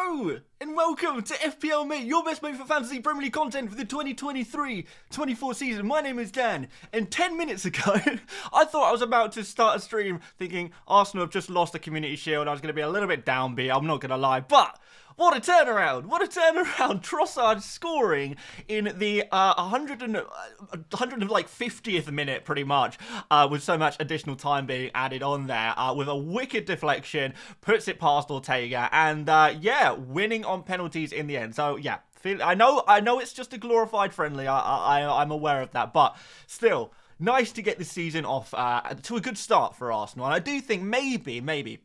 Hello and welcome to FPL Mate, your best mate for fantasy Premier League content for the 2023-24 season. My name is Dan, and 10 minutes ago, I thought I was about to start a stream thinking Arsenal have just lost the Community Shield. I was going to be a little bit downbeat, I'm not going to lie, but what a turnaround! What a turnaround! Trossard scoring in the 150th minute, pretty much, with so much additional time being added on there, with a wicked deflection, puts it past Ortega, and yeah, winning on penalties in the end. So yeah, I know it's just a glorified friendly. I'm aware of that, but still, nice to get the season off to a good start for Arsenal. And I do think maybe.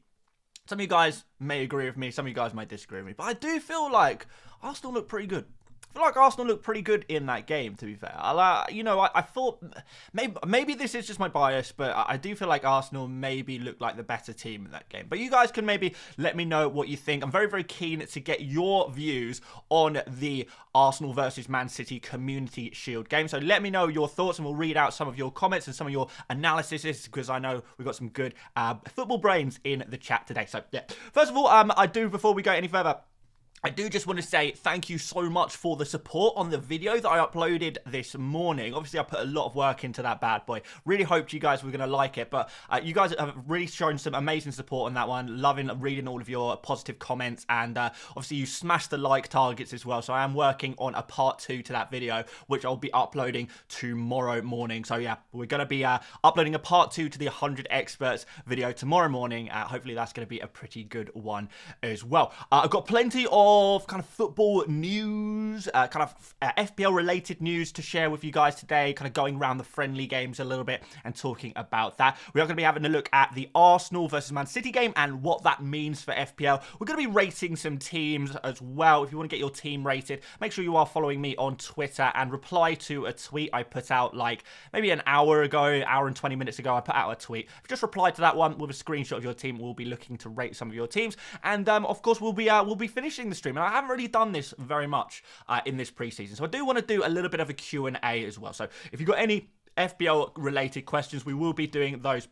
Some of you guys may agree with me, some of you guys might disagree with me, but I do feel like Arsenal look pretty good. I feel like Arsenal looked pretty good in that game, to be fair. I thought maybe this is just my bias, but I do feel like Arsenal maybe looked like the better team in that game. But you guys can maybe let me know what you think. I'm very, very keen to get your views on the Arsenal versus Man City Community Shield game. So let me know your thoughts, and we'll read out some of your comments and some of your analysis, because I know we've got some good football brains in the chat today. So yeah, first of all, before we go any further, I do just want to say thank you so much for the support on the video that I uploaded this morning. Obviously, I put a lot of work into that bad boy. Really hoped you guys were going to like it, but you guys have really shown some amazing support on that one. Loving reading all of your positive comments, and obviously you smashed the like targets as well. So I am working on a part 2 to that video, which I'll be uploading tomorrow morning. So yeah, we're going to be uploading a part 2 to the 100 Experts video tomorrow morning. Hopefully that's going to be a pretty good one as well. I've got plenty of kind of football news, FPL related news to share with you guys today, kind of going around the friendly games a little bit and talking about that. We are going to be having a look at the Arsenal versus Man City game and what that means for FPL. We're going to be rating some teams as well. If you want to get your team rated, make sure you are following me on Twitter and reply to a tweet I put out like maybe an hour and 20 minutes ago. I put out a tweet. If you just reply to that one with a screenshot of your team, we'll be looking to rate some of your teams, and of course we'll be finishing the stream. And I haven't really done this very much in this preseason, so I do want to do a little bit of a Q&A as well. So if you've got any FPL related questions, we will be doing those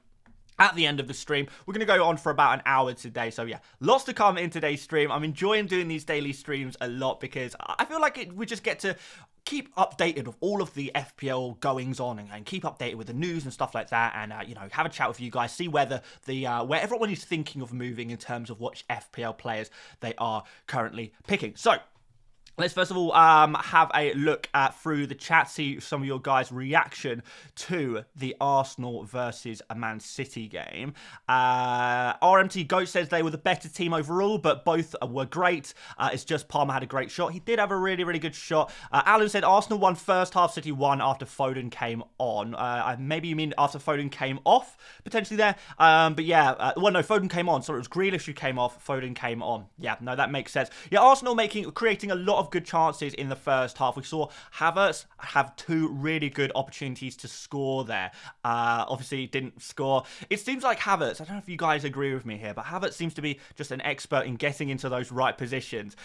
at the end of the stream. We're going to go on for about an hour today. So yeah, lots to come in today's stream. I'm enjoying doing these daily streams a lot because I feel like we just get to keep updated with all of the FPL goings on, and keep updated with the news and stuff like that, and have a chat with you guys, see whether where everyone is thinking of moving in terms of which FPL players they are currently picking. So let's first of all have a look through the chat, see some of your guys' reaction to the Arsenal versus a Man City game. RMT Goat says they were the better team overall, but both were great. It's just Palmer had a great shot. He did have a really, really good shot. Alan said Arsenal won first half, City won after Foden came on. Maybe you mean after Foden came off, potentially there. But yeah, well, no, Foden came on. So it was Grealish who came off, Foden came on. Yeah, no, that makes sense. Yeah, Arsenal creating a lot of good chances in the first half. We saw Havertz have 2 really good opportunities to score there. Obviously didn't score. It seems like Havertz, I don't know if you guys agree with me here, but Havertz seems to be just an expert in getting into those right positions,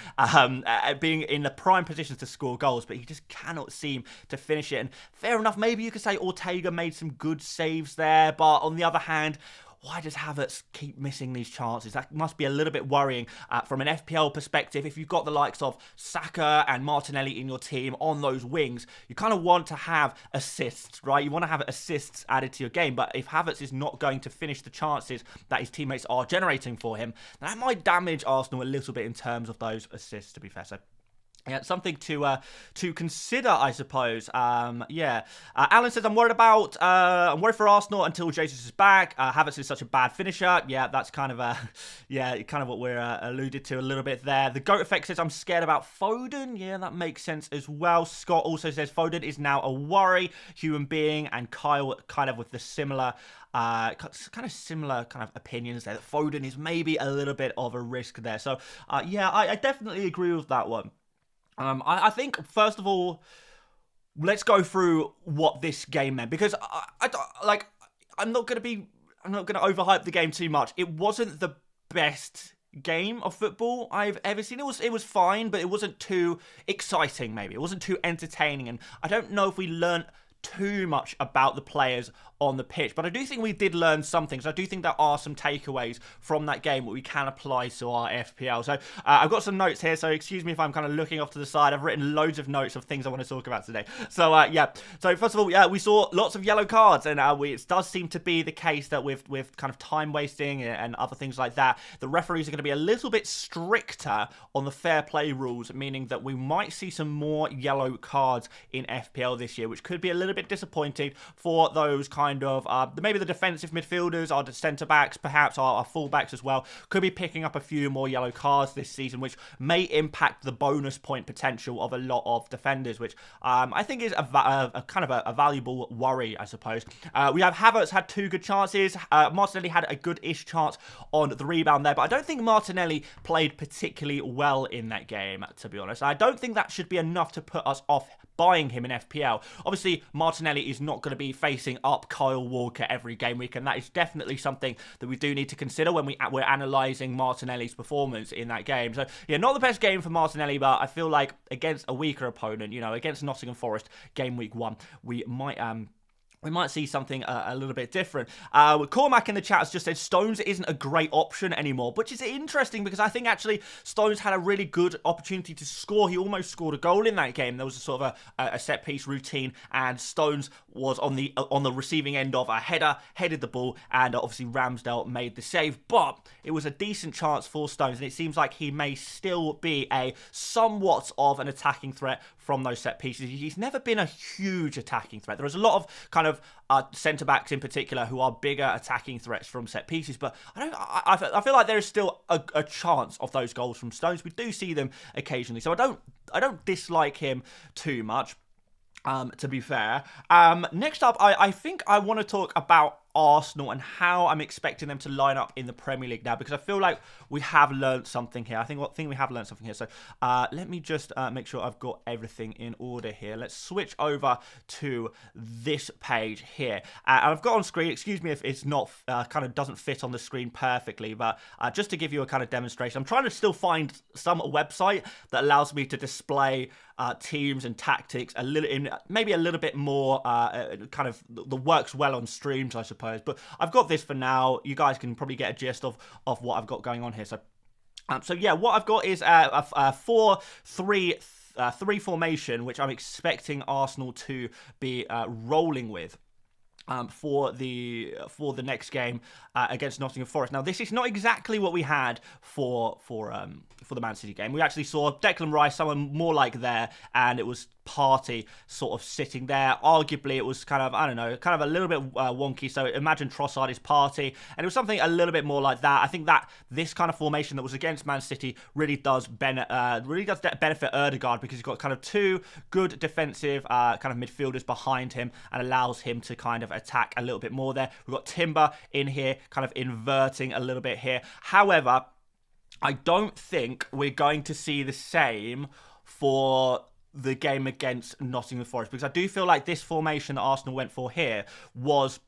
being in the prime positions to score goals, but he just cannot seem to finish it. And fair enough, maybe you could say Ortega made some good saves there, but on the other hand, why does Havertz keep missing these chances? That must be a little bit worrying from an FPL perspective. If you've got the likes of Saka and Martinelli in your team on those wings, you kind of want to have assists, right? You want to have assists added to your game. But if Havertz is not going to finish the chances that his teammates are generating for him, that might damage Arsenal a little bit in terms of those assists, to be fair. So yeah, something to consider, I suppose. Yeah. Alan says, I'm worried for Arsenal until Jesus is back. Havertz is such a bad finisher. Yeah, that's kind of what we're alluded to a little bit there. The Goat Effect says, I'm scared about Foden. Yeah, that makes sense as well. Scott also says, Foden is now a worry, human being, and Kyle kind of with the similar opinions there, that Foden is maybe a little bit of a risk there. So yeah, I definitely agree with that one. I think, first of all, let's go through what this game meant, because I'm not going to overhype the game too much. It wasn't the best game of football I've ever seen. It was fine, but it wasn't too exciting, maybe. It wasn't too entertaining, and I don't know if we learned too much about the players on the pitch, but I do think we did learn some things. I do think there are some takeaways from that game that we can apply to our FPL. So I've got some notes here, so excuse me if I'm kind of looking off to the side. I've written loads of notes of things I want to talk about today. So yeah, so first of all, yeah, we saw lots of yellow cards, and it does seem to be the case that with kind of time wasting and other things like that, the referees are going to be a little bit stricter on the fair play rules, meaning that we might see some more yellow cards in FPL this year, which could be a little bit disappointing for those kind of maybe the defensive midfielders, our centre backs, perhaps our full backs as well, could be picking up a few more yellow cards this season, which may impact the bonus point potential of a lot of defenders, which I think is a kind of a valuable worry, I suppose. We have Havertz had 2 good chances. Martinelli had a good-ish chance on the rebound there, but I don't think Martinelli played particularly well in that game, to be honest. I don't think that should be enough to put us off buying him in FPL. Obviously, Martinelli is not going to be facing up Kyle Walker every game week, and that is definitely something that we do need to consider when we're analysing Martinelli's performance in that game. So, yeah, not the best game for Martinelli, but I feel like against a weaker opponent, you know, against Nottingham Forest, game week 1, we might see something a little bit different. Cormac in the chat has just said Stones isn't a great option anymore, which is interesting because I think actually Stones had a really good opportunity to score. He almost scored a goal in that game. There was a sort of a set piece routine, and Stones was on the receiving end of a header, headed the ball, and obviously Ramsdale made the save. But it was a decent chance for Stones, and it seems like he may still be a somewhat of an attacking threat from those set pieces. He's never been a huge attacking threat. There is a lot of kind of centre-backs in particular who are bigger attacking threats from set pieces, but I feel like there is still a chance of those goals from Stones. We do see them occasionally, so I don't dislike him too much, to be fair. Next up, I think I want to talk about Arsenal and how I'm expecting them to line up in the Premier League now, because I feel like we have learned something here. I think we have learned something here. So let me just make sure I've got everything in order here. Let's switch over to this page here. And I've got on screen, excuse me if it's not kind of doesn't fit on the screen perfectly, but just to give you a kind of demonstration, I'm trying to still find some website that allows me to display teams and tactics maybe a little bit more kind of that works well on streams, I suppose. But I've got this for now. You guys can probably get a gist of what I've got going on here. So yeah, what I've got is a 4-3-3 formation, which I'm expecting Arsenal to be rolling with for the next game against Nottingham Forest. Now, this is not exactly what we had for the Man City game. We actually saw Declan Rice, someone more like there, and it was Partey sort of sitting there. Arguably, it was kind of, I don't know, kind of a little bit wonky. So imagine Trossard is Partey, and it was something a little bit more like that. I think that this kind of formation that was against Man City really does benefit Ødegaard, because he's got kind of 2 good defensive kind of midfielders behind him and allows him to kind of attack a little bit more there. We've got Timber in here, kind of inverting a little bit here. However, I don't think we're going to see the same for the game against Nottingham Forest, because I do feel like this formation that Arsenal went for here was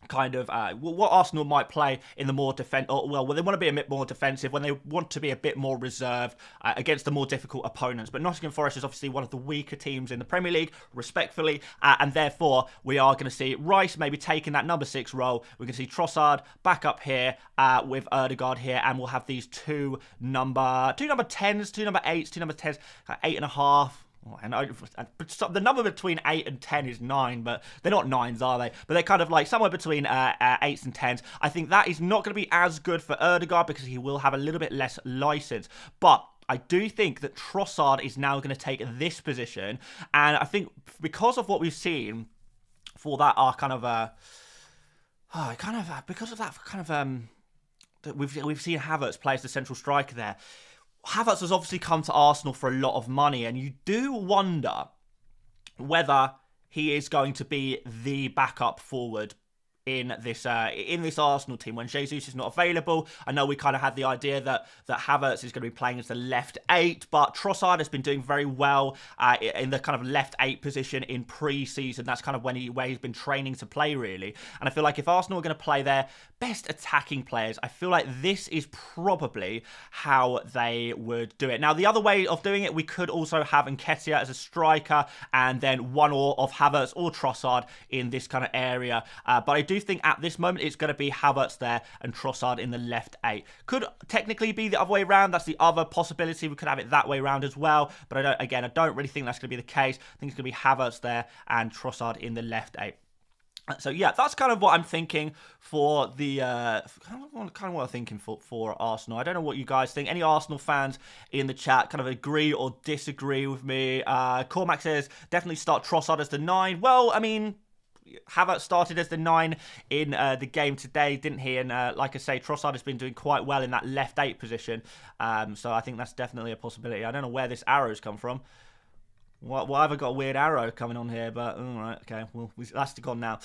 kind of what Arsenal might play in the more they want to be a bit more defensive, when they want to be a bit more reserved against the more difficult opponents. But Nottingham Forest is obviously one of the weaker teams in the Premier League, respectfully, and therefore we are going to see Rice maybe taking that number 6 role. We're going to see Trossard back up here with Ødegaard here, and we'll have these two number 10s, 2 number 8s, 2 number 10s, 8.5. And the number between 8 and 10 is 9, but they're not 9s, are they? But they're kind of like somewhere between 8s and 10s. I think that is not going to be as good for Ødegaard, because he will have a little bit less license. But I do think that Trossard is now going to take this position, and I think because of what we've seen for that because of that kind of we've seen Havertz play as the central striker there. Havertz has obviously come to Arsenal for a lot of money, and you do wonder whether he is going to be the backup forward in this Arsenal team when Jesus is not available. I know we kind of had the idea that Havertz is going to be playing as the left 8, but Trossard has been doing very well in the kind of left 8 position in pre-season. That's kind of where he's been training to play, really. And I feel like if Arsenal are going to play their best attacking players, I feel like this is probably how they would do it. Now, the other way of doing it, we could also have Nketiah as a striker and then one or of Havertz or Trossard in this kind of area. But I do think at this moment it's going to be Havertz there and Trossard in the left 8. Could technically be the other way around. That's the other possibility. We could have it that way around as well. But I don't really think that's going to be the case. I think it's going to be Havertz there and Trossard in the left 8. So yeah, that's kind of what I'm thinking for the kind of what I'm thinking for Arsenal. I don't know what you guys think. Any Arsenal fans in the chat kind of agree or disagree with me? Cormac says definitely start Trossard as the 9. Well, I mean, Havertz started as the 9 in the game today, didn't he? And like I say, Trossard has been doing quite well in that left 8 position. So I think that's definitely a possibility. I don't know where this arrow's come from. Why have I got a weird arrow coming on here? But, all right, okay, well, that's gone now.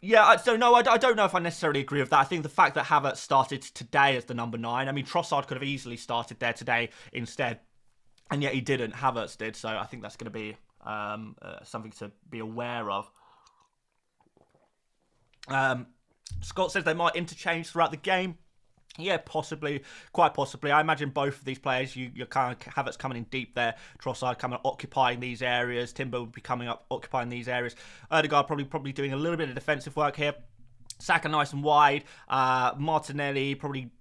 Yeah, so no, I don't know if I necessarily agree with that. I think the fact that Havertz started today as the number 9, I mean, Trossard could have easily started there today instead, and yet he didn't. Havertz did, so I think that's going to be something to be aware of. Scott says they might interchange throughout the game. Yeah, possibly, quite possibly. I imagine both of these players, you're kind of Havertz coming in deep there, Trossard coming occupying these areas, Timber would be coming up occupying these areas, Ødegaard probably doing a little bit of defensive work here, Saka nice and wide, Martinelli probably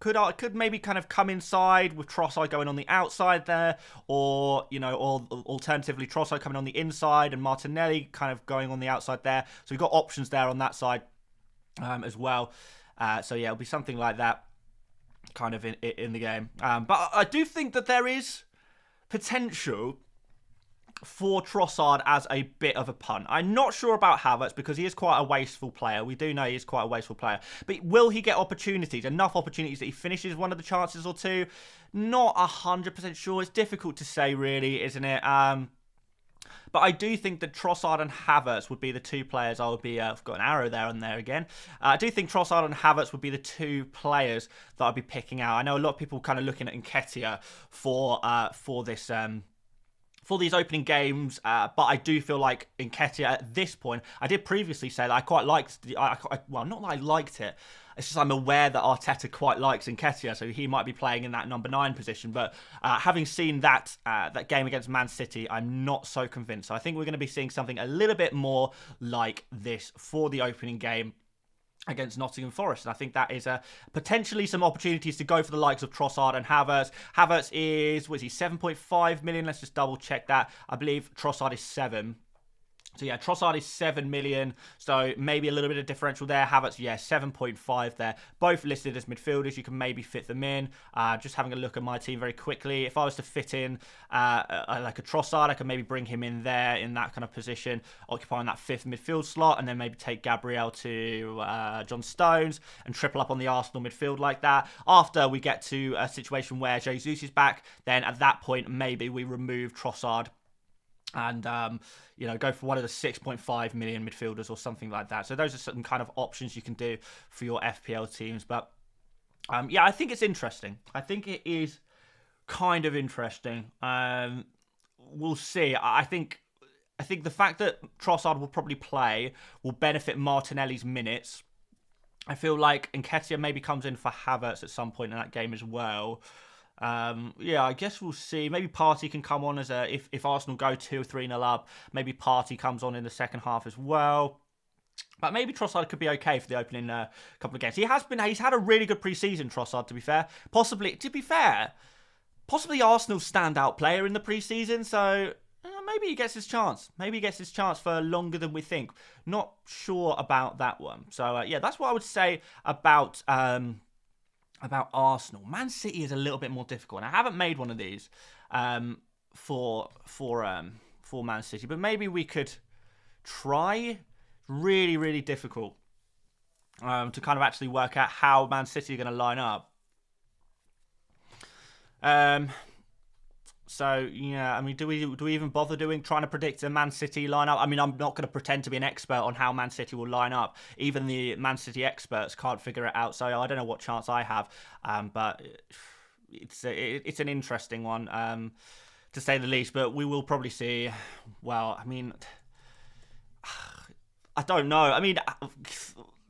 could maybe kind of come inside with Trossard going on the outside there, or alternatively Trossard coming on the inside and Martinelli kind of going on the outside there. So we've got options there on that side as well. So yeah, it'll be something like that kind of in the game. But I do think that there is potential for Trossard as a bit of a punt. I'm not sure about Havertz because he is quite a wasteful player. We do know he is quite a wasteful player. But will he get opportunities? Enough opportunities that he finishes one of the chances or two? Not 100% sure. It's difficult to say really, isn't it? But I do think that Trossard and Havertz would be the two players I would be... I've got an arrow there and there again. I do think Trossard and Havertz would be the two players that I'd be picking out. I know a lot of people kind of looking at Nketiah for this... for these opening games, but I do feel like Nketiah at this point, I did previously say that I quite liked, well, not that I liked it, it's just I'm aware that Arteta quite likes Nketiah, so he might be playing in that number 9 position, but having seen that game against Man City, I'm not so convinced. So I think we're going to be seeing something a little bit more like this for the opening game against Nottingham Forest. And I think that is potentially some opportunities to go for the likes of Trossard and Havertz. Havertz is, 7.5 million? Let's just double check that. I believe Trossard is 7. So yeah, Trossard is 7 million. So maybe a little bit of differential there. Havertz, yeah, 7.5 there. Both listed as midfielders. You can maybe fit them in. Just having a look at my team very quickly. If I was to fit in like a Trossard, I could maybe bring him in there in that kind of position, occupying that 5th midfield slot, and then maybe take Gabriel to John Stones and triple up on the Arsenal midfield like that. After we get to a situation where Jesus is back, then at that point, maybe we remove Trossard and go for one of the 6.5 million midfielders or something like that. So those are some kind of options you can do for your FPL teams. But yeah, I think it's interesting. I think it is kind of interesting. We'll see. I think the fact that Trossard will probably play will benefit Martinelli's minutes. I feel like Nketiah maybe comes in for Havertz at some point in that game as well. Yeah, I guess we'll see. Maybe Partey can come on as if Arsenal go 2-3-0 up. Maybe Partey comes on in the second half as well. But maybe Trossard could be okay for the opening couple of games. He's had a really good pre-season, Trossard, to be fair. Possibly Arsenal's standout player in the pre-season. So maybe he gets his chance. Maybe he gets his chance for longer than we think. Not sure about that one. So yeah, that's what I would say about Arsenal. Man City is a little bit more difficult. And I haven't made one of these for Man City, but maybe we could try. Really, really difficult to kind of actually work out how Man City are going to line up. So yeah, I mean, do we even bother trying to predict a Man City lineup? I mean, I'm not going to pretend to be an expert on how Man City will line up. Even the Man City experts can't figure it out. So I don't know what chance I have. But it's an interesting one, to say the least. But we will probably see. Well, I mean, I don't know. I mean,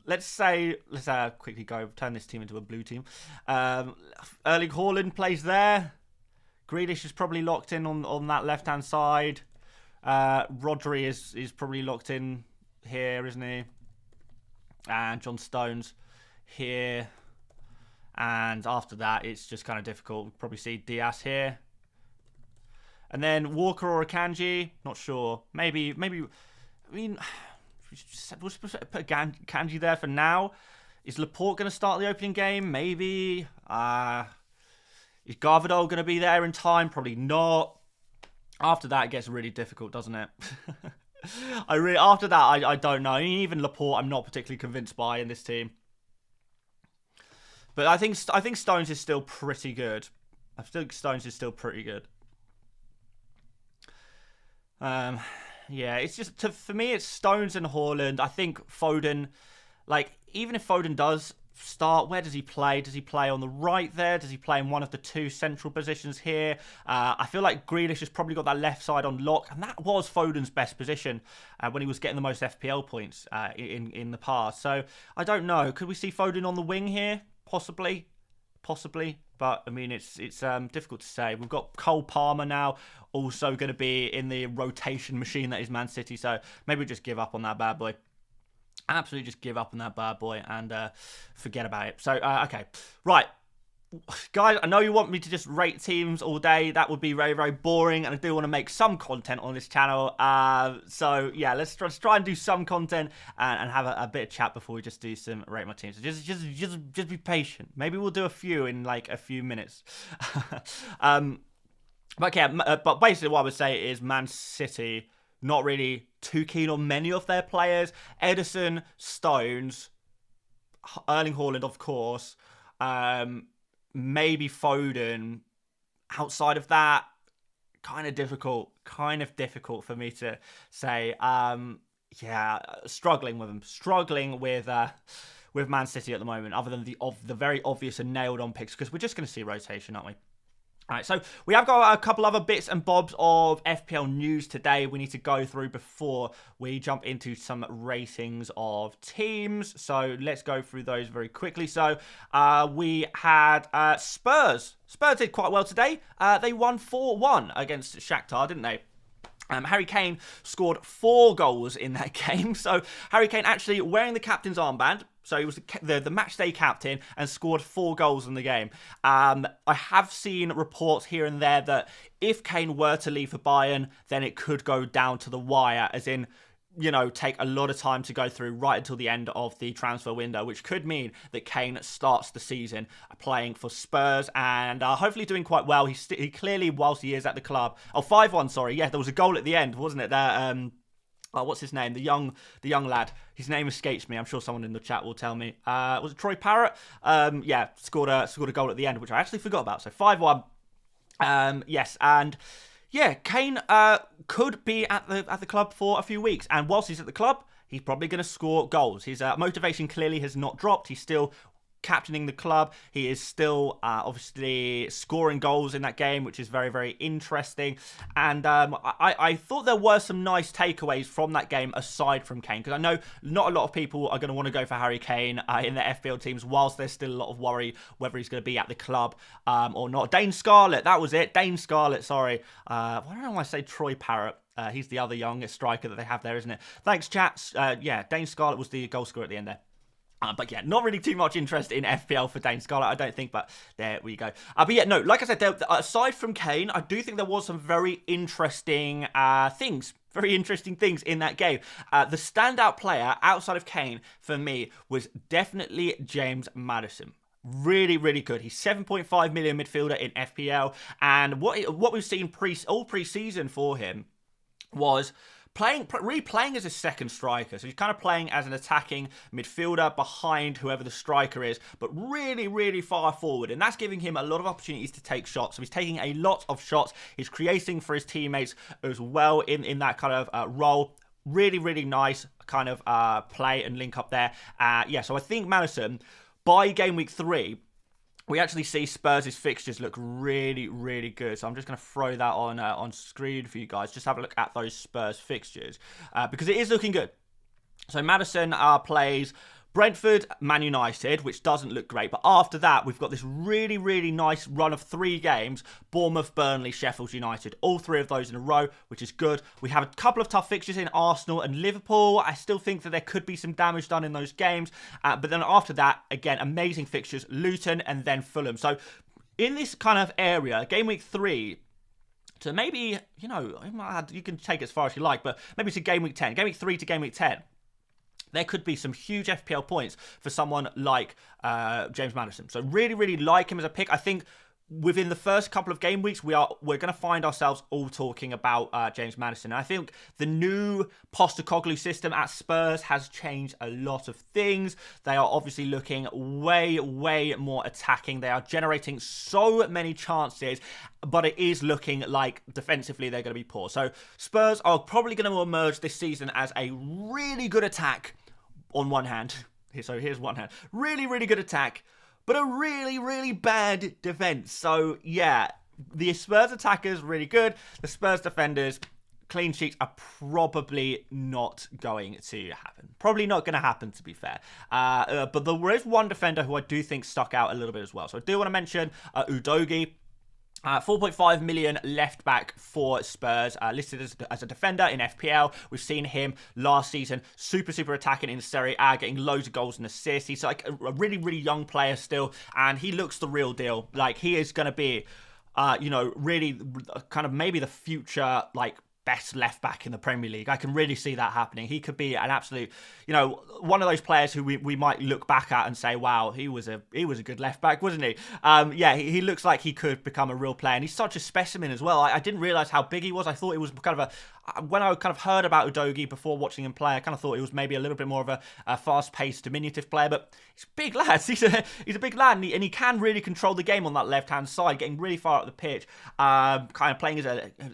let's quickly turn this team into a blue team. Erling Haaland plays there. Grealish is probably locked in on that left-hand side. Rodri is probably locked in here, isn't he? And John Stones here. And after that, it's just kind of difficult. We'll probably see Diaz here. And then Walker or Akanji, not sure. Maybe. I mean, we'll put Akanji there for now. Is Laporte going to start the opening game? Maybe. Is Garvadol going to be there in time? Probably not. After that, it gets really difficult, doesn't it? After that, I don't know. Even Laporte, I'm not particularly convinced by in this team. But I think Stones is still pretty good. I think Stones is still pretty good. Yeah, it's just for me, it's Stones and Haaland. I think Foden, even if Foden does start, where does he play? Does he play on the right there? Does he play in one of the two central positions here? I feel like Grealish has probably got that left side on lock, and that was Foden's best position when he was getting the most FPL points in the past. So I don't know. Could we see Foden on the wing here? Possibly. But I mean, it's difficult to say. We've got Cole Palmer now, also going to be in the rotation machine that is Man City. So maybe we just give up on that bad boy. Absolutely just give up on that bad boy and forget about it. So, okay. Right. Guys, I know you want me to just rate teams all day. That would be very, very boring. And I do want to make some content on this channel. So, yeah, let's try and do some content and have a bit of chat before we just do some rate my teams. So just be patient. Maybe we'll do a few in a few minutes. But basically what I would say is Man City not really too keen on many of their players. Ederson, Stones, Erling Haaland, of course. Maybe Foden. Outside of that, kind of difficult for me to say. Yeah, struggling with them. Struggling with Man City at the moment, other than the very obvious and nailed on picks, because we're just going to see rotation, aren't we? All right, so we have got a couple other bits and bobs of FPL news today we need to go through before we jump into some ratings of teams. So let's go through those very quickly. So we had Spurs. Spurs did quite well today. They won 4-1 against Shakhtar, didn't they? Harry Kane scored 4 goals in that game. So Harry Kane actually wearing the captain's armband. So he was the match day captain and scored 4 goals in the game. I have seen reports here and there that if Kane were to leave for Bayern, then it could go down to the wire, as in, take a lot of time to go through right until the end of the transfer window, which could mean that Kane starts the season playing for Spurs and hopefully doing quite well. He clearly, whilst he is at the club... Oh, 5-1, sorry. Yeah, there was a goal at the end, wasn't it? There, what's his name? The young lad. His name escapes me. I'm sure someone in the chat will tell me. Was it Troy Parrott? Yeah, scored a goal at the end, which I actually forgot about. So 5-1. Yes, and yeah, Kane could be at the club for a few weeks, and whilst he's at the club, he's probably going to score goals. His motivation clearly has not dropped. He's still captaining the club. He is still obviously scoring goals in that game, which is very, very interesting. And I thought there were some nice takeaways from that game aside from Kane, because I know not a lot of people are going to want to go for Harry Kane in their FPL teams, whilst there's still a lot of worry whether he's going to be at the club or not. Dane Scarlett, that was it. Dane Scarlett, sorry. I don't know why I say Troy Parrott. He's the other young striker that they have there, isn't it? Thanks, chats. Yeah, Dane Scarlett was the goal scorer at the end there. But yeah, not really too much interest in FPL for Dane Scarlett, I don't think, but there we go. But yeah, no, like I said, aside from Kane, I do think there was some very interesting things in that game. The standout player outside of Kane for me was definitely James Maddison. Really, really good. He's 7.5 million midfielder in FPL, and what we've seen all pre-season for him was replaying as a second striker. So he's kind of playing as an attacking midfielder behind whoever the striker is, but really, really far forward. And that's giving him a lot of opportunities to take shots. So he's taking a lot of shots. He's creating for his teammates as well in that kind of role. Really, really nice kind of play and link up there. Yeah, so I think Maddison, by game week 3, we actually see Spurs' fixtures look really, really good. So I'm just going to throw that on screen for you guys. Just have a look at those Spurs fixtures because it is looking good. So Maddison plays Brentford, Man United, which doesn't look great. But after that, we've got this really, really nice run of 3 games. Bournemouth, Burnley, Sheffield United. All 3 of those in a row, which is good. We have a couple of tough fixtures in Arsenal and Liverpool. I still think that there could be some damage done in those games. But then after that, again, amazing fixtures. Luton and then Fulham. So in this kind of area, game week 3... to maybe, you can take it as far as you like, but maybe to game week 10. Game week 3 to game week 10. There could be some huge FPL points for someone like James Maddison. So really, really like him as a pick. I think within the first couple of game weeks, we're going to find ourselves all talking about James Maddison. And I think the new Postecoglou system at Spurs has changed a lot of things. They are obviously looking way, way more attacking. They are generating so many chances, but it is looking like defensively they're going to be poor. So Spurs are probably going to emerge this season as a really good attack on one hand. So here's one hand. Really, really good attack, but a really, really bad defense. So, yeah, the Spurs attackers really good. The Spurs defenders, clean sheets are probably not going to happen. Probably not going to happen, to be fair. But there is one defender who I do think stuck out a little bit as well. So I do want to mention Udogie. 4.5 million left back for Spurs, listed as a defender in FPL. We've seen him last season, super attacking in Serie A, getting loads of goals and assists. He's like a really, really young player still, and he looks the real deal. Like, he is going to be, really kind of maybe the future, like, best left back in the Premier League. I can really see that happening. He could be an absolute, one of those players who we might look back at and say, wow, he was a good left back, wasn't he? Yeah, he looks like he could become a real player, and he's such a specimen as well. I didn't realise how big he was. I thought it was kind of when I kind of heard about Udogie before watching him play, I kind of thought he was maybe a little bit more of a fast-paced, diminutive player, but he's a big lad. He's a big lad, and he can really control the game on that left-hand side, getting really far up the pitch, kind of playing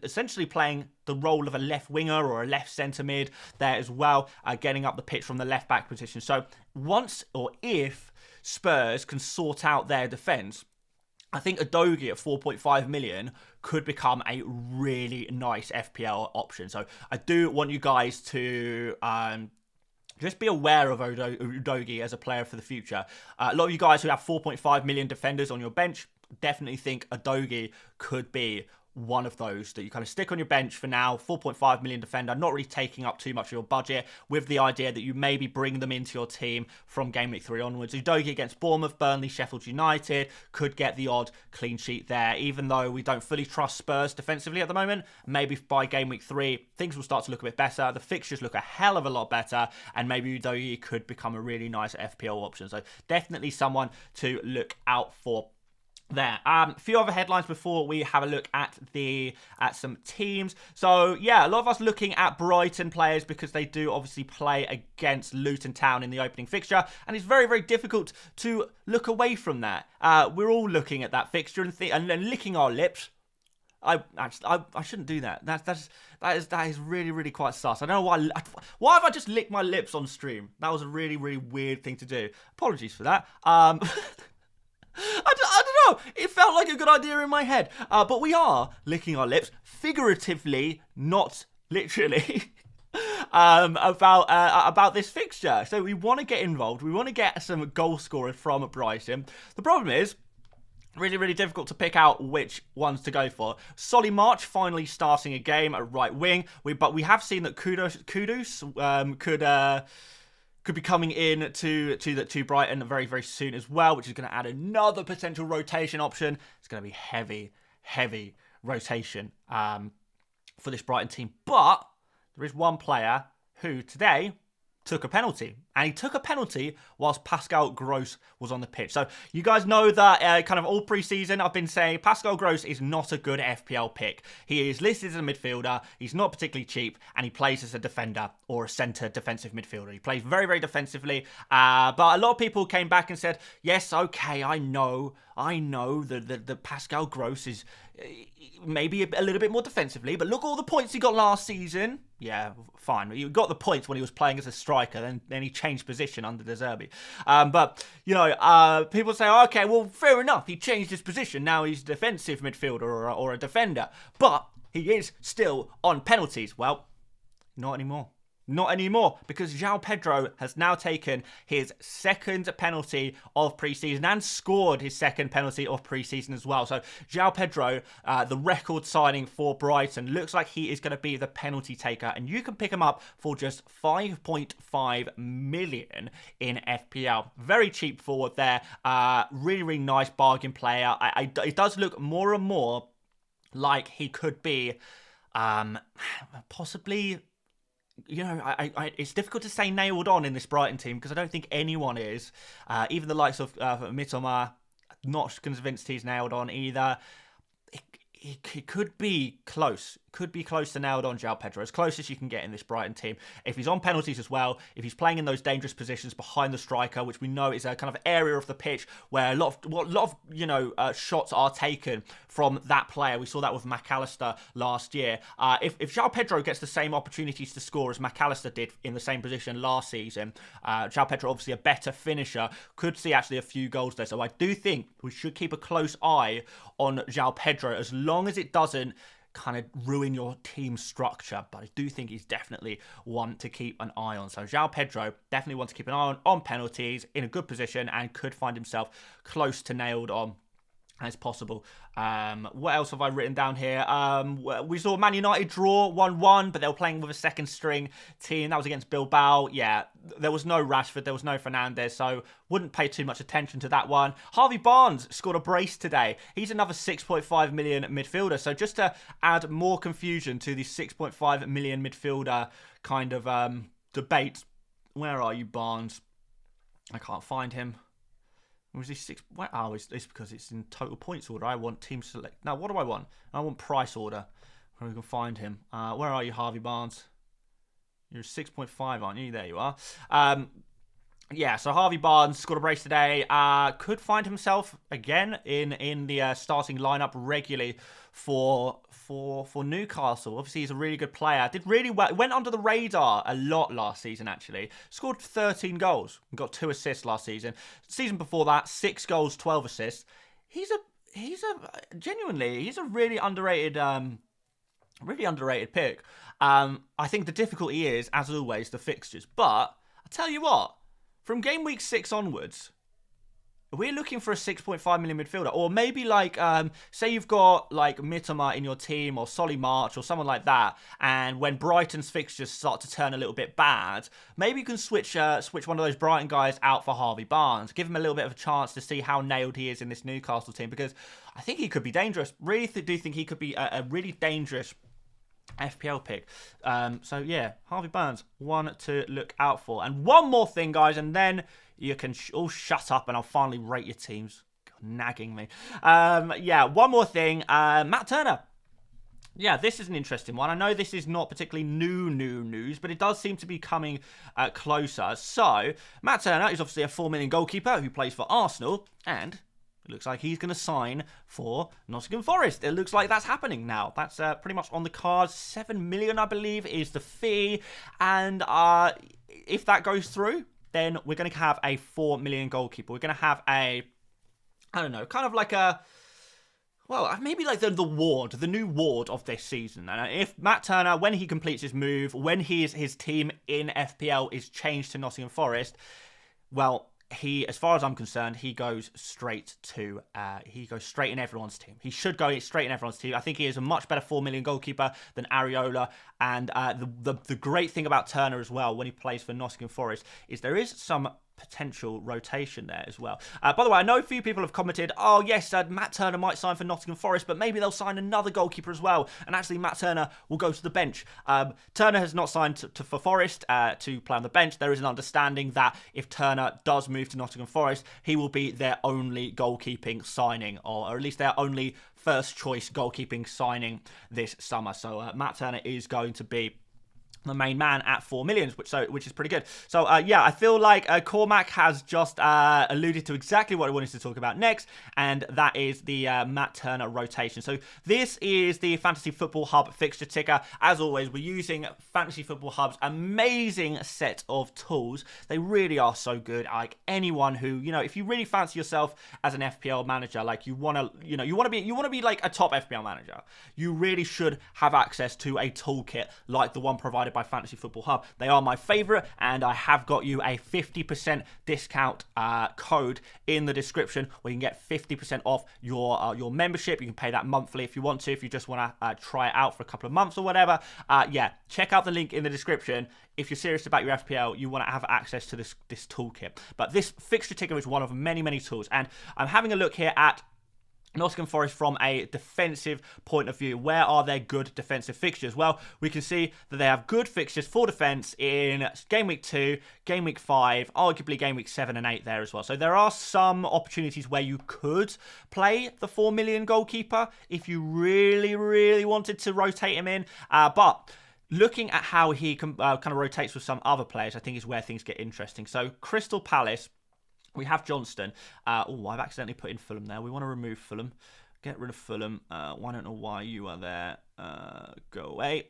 essentially playing the role of a left winger or a left centre mid there as well, getting up the pitch from the left back position. So once or if Spurs can sort out their defence, I think Udogie at 4.5 million could become a really nice FPL option. So I do want you guys to just be aware of Udogie as a player for the future. A lot of you guys who have 4.5 million defenders on your bench definitely think Udogie could be one of those that you kind of stick on your bench for now. 4.5 million defender, not really taking up too much of your budget, with the idea that you maybe bring them into your team from game week 3 onwards. Udogie against Bournemouth, Burnley, Sheffield United could get the odd clean sheet there, even though we don't fully trust Spurs defensively at the moment. Maybe by game week 3 things will start to look a bit better, the fixtures look a hell of a lot better, and maybe Udogie could become a really nice FPL option. So definitely someone to look out for there. A few other headlines before we have a look at some teams. So yeah, a lot of us looking at Brighton players because they do obviously play against Luton Town in the opening fixture, and it's very, very difficult to look away from that. We're all looking at that fixture and then licking our lips. I shouldn't do that. That is really, really quite sus. I don't know why have I just licked my lips on stream? That was a really, really weird thing to do. Apologies for that. I don't know. It felt like a good idea in my head. But we are licking our lips, figuratively, not literally, about this fixture. So we want to get involved. We want to get some goal scorers from Brighton. The problem is, really, really difficult to pick out which ones to go for. Solly March finally starting a game at right wing. But we have seen that Kudus could be coming in to Brighton very, very soon as well, which is going to add another potential rotation option. It's going to be heavy rotation for this Brighton team. But there is one player who today took a penalty. And he took a penalty whilst Pascal Gross was on the pitch. So you guys know that kind of all pre-season I've been saying Pascal Gross is not a good FPL pick. He is listed as a midfielder. He's not particularly cheap. And he plays as a defender or a centre defensive midfielder. He plays very, very defensively. But a lot of people came back and said, yes, okay, I know that the Pascal Gross is maybe a little bit more defensively, but look at all the points he got last season. Yeah, fine. He got the points when he was playing as a striker, then he changed position under De Zerbi. But, people say, okay, well, fair enough. He changed his position. Now he's a defensive midfielder or a defender. But he is still on penalties. Well, not anymore. Not anymore, because João Pedro has now taken his second penalty of pre-season and scored his second penalty of pre-season as well. So João Pedro, the record signing for Brighton, looks like he is going to be the penalty taker, and you can pick him up for just 5.5 million in FPL. Very cheap forward there. Really, really nice bargain player. It does look more and more like he could be possibly... it's difficult to say nailed on in this Brighton team because I don't think anyone is. Even the likes of Mitoma, not convinced he's nailed on either. It could be close. Could be close to nailed on João Pedro. As close as you can get in this Brighton team. If he's on penalties as well, if he's playing in those dangerous positions behind the striker, which we know is a kind of area of the pitch where a lot of shots are taken from that player. We saw that with McAllister last year. If João Pedro gets the same opportunities to score as McAllister did in the same position last season, João Pedro, obviously a better finisher, could see actually a few goals there. So I do think we should keep a close eye on João Pedro as long as it doesn't kind of ruin your team structure. But I do think he's definitely one to keep an eye on. So João Pedro, definitely one to keep an eye on penalties, in a good position, and could find himself close to nailed on as possible. What else have I written down here? We saw Man United draw 1-1, but they were playing with a second string team. That was against Bilbao. Yeah, there was no Rashford, there was no Fernandes, so wouldn't pay too much attention to that one. Harvey Barnes scored a brace today. He's another 6.5 million midfielder. So just to add more confusion to the 6.5 million midfielder kind of debate, where are you, Barnes? I can't find him. Was he six? Oh, it's because it's in total points order. I want team select. Now, what do I want? I want price order. Where we can find him. Where are you, Harvey Barnes? You're 6.5, aren't you? There you are. Yeah, so Harvey Barnes scored a brace today. Could find himself again in the starting lineup regularly for Newcastle. Obviously, he's a really good player. Did really well. Went under the radar a lot last season, actually. Scored 13 goals. Got 2 assists last season. Season before that, 6 goals, 12 assists. He's a really underrated pick. I think the difficulty is, as always, the fixtures. But I tell you what, from game week 6 onwards, we're looking for a 6.5 million midfielder, or maybe like, say you've got like Mitoma in your team, or Solly March, or someone like that, and when Brighton's fixtures start to turn a little bit bad, maybe you can switch one of those Brighton guys out for Harvey Barnes, give him a little bit of a chance to see how nailed he is in this Newcastle team, because I think he could be dangerous. Really do think he could be a really dangerous FPL pick. So yeah, Harvey Barnes, one to look out for. And one more thing, guys, and then you can all shut up and I'll finally rate your teams. God, nagging me. Yeah, one more thing. Matt Turner. Yeah, this is an interesting one. I know this is not particularly new news, but it does seem to be coming closer. So, Matt Turner is obviously a 4 million goalkeeper who plays for Arsenal, and it looks like he's going to sign for Nottingham Forest. It looks like that's happening now. That's pretty much on the cards. 7 million, I believe, is the fee. And if that goes through, then we're going to have a 4 million goalkeeper. We're going to have a, I don't know, kind of like a, well, maybe like the new ward of this season. And if Matt Turner, when he completes his move, when his team in FPL is changed to Nottingham Forest, well, as far as I'm concerned, he goes straight in everyone's team. He should go straight in everyone's team. I think he is a much better 4 million goalkeeper than Areola. And the great thing about Turner as well, when he plays for Nottingham Forest, is there is some potential rotation there as well. By the way, I know a few people have commented, oh yes, Matt Turner might sign for Nottingham Forest, but maybe they'll sign another goalkeeper as well, and actually Matt Turner will go to the bench. Turner has not signed for Forest to play on the bench. There is an understanding that if Turner does move to Nottingham Forest, he will be their only goalkeeping signing, or at least their only first choice goalkeeping signing this summer. So Matt Turner is going to be the main man at 4 million, which is pretty good. So yeah, I feel like Cormac has just alluded to exactly what I wanted to talk about next, and that is the Matt Turner rotation. So this is the Fantasy Football Hub fixture ticker. As always, we're using Fantasy Football Hub's amazing set of tools. They really are so good. Like anyone who, if you really fancy yourself as an FPL manager, like you want to be like a top FPL manager, you really should have access to a toolkit like the one provided by Fantasy Football Hub. They are my favorite, and I have got you a 50% discount code in the description where you can get 50% off your membership. You can pay that monthly if you want to, if you just want to try it out for a couple of months or whatever. Yeah, check out the link in the description. If you're serious about your FPL, you want to have access to this toolkit. But this fixture ticker is one of many, many tools, and I'm having a look here at Nottingham Forest from a defensive point of view. Where are their good defensive fixtures? Well, we can see that they have good fixtures for defence in Game Week 2, Game Week 5, arguably Game Week 7 and 8 there as well. So there are some opportunities where you could play the 4 million goalkeeper if you really, really wanted to rotate him in. But looking at how he kind of rotates with some other players, I think is where things get interesting. So Crystal Palace, we have Johnston. I've accidentally put in Fulham there. We want to remove Fulham. Get rid of Fulham. I don't know why you are there. Go away.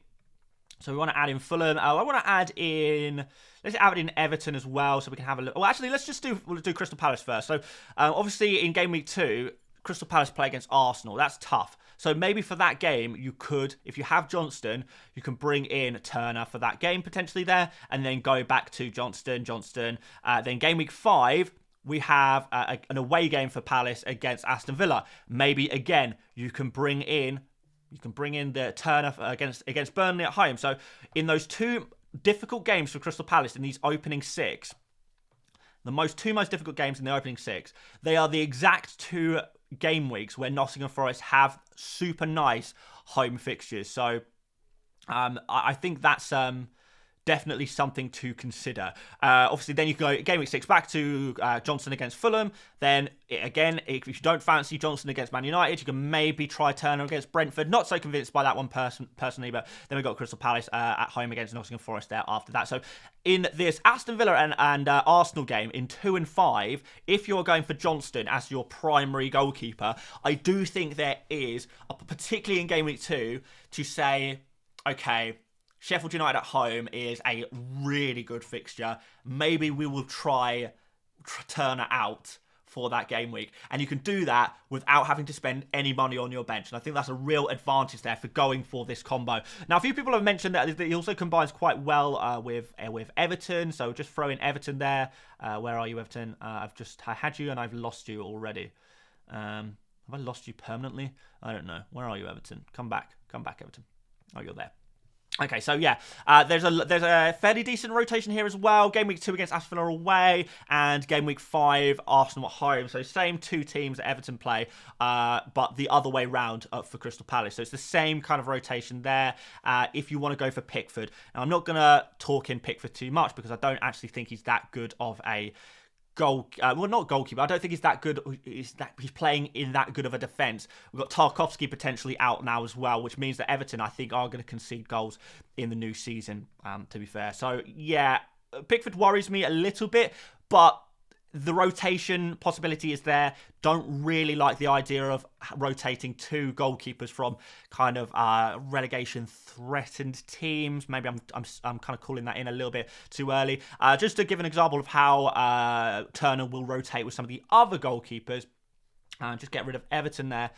So we want to add in Fulham. I want to add in... Let's add in Everton as well so we can have a look. Well, actually, we'll do Crystal Palace first. So, obviously, in Game Week 2, Crystal Palace play against Arsenal. That's tough. So maybe for that game, you could, if you have Johnston, you can bring in Turner for that game potentially there, and then go back to Johnston. Then Game Week 5... we have an away game for Palace against Aston Villa. Maybe again you can bring in the Turner against Burnley at home. So in those two difficult games for Crystal Palace in these opening 6, the two most difficult games in the opening 6, they are the exact 2 game weeks where Nottingham Forest have super nice home fixtures. So I think that's definitely something to consider. Obviously, then you can go Game Week 6 back to Johnson against Fulham. Then, again, if you don't fancy Johnson against Man United, you can maybe try Turner against Brentford. Not so convinced by that one personally, but then we've got Crystal Palace at home against Nottingham Forest there after that. So, in this Aston Villa and Arsenal game in 2 and 5, if you're going for Johnston as your primary goalkeeper, I do think there is, particularly in Game Week 2, to say, okay, Sheffield United at home is a really good fixture. Maybe we will try Turner out for that game week. And you can do that without having to spend any money on your bench. And I think that's a real advantage there for going for this combo. Now, a few people have mentioned that he also combines quite well with Everton. So just throw in Everton there. Where are you, Everton? I had you and I've lost you already. Have I lost you permanently? I don't know. Where are you, Everton? Come back, Everton. Oh, you're there. Okay, so yeah, there's a fairly decent rotation here as well. Game Week 2 against Aston Villa away, and Game Week 5 Arsenal at home. So same 2 teams that Everton play, but the other way round for Crystal Palace. So it's the same kind of rotation there. If you want to go for Pickford, now I'm not gonna talk in Pickford too much because I don't actually think he's that good of a not goalkeeper. I don't think he's that good. He's playing in that good of a defence. We've got Tarkowski potentially out now as well, which means that Everton, I think, are going to concede goals in the new season, to be fair. So, yeah, Pickford worries me a little bit, but the rotation possibility is there. Don't really like the idea of rotating 2 goalkeepers from kind of relegation threatened teams. Maybe I'm kind of calling that in a little bit too early. Just to give an example of how Turner will rotate with some of the other goalkeepers. Just get rid of Everton there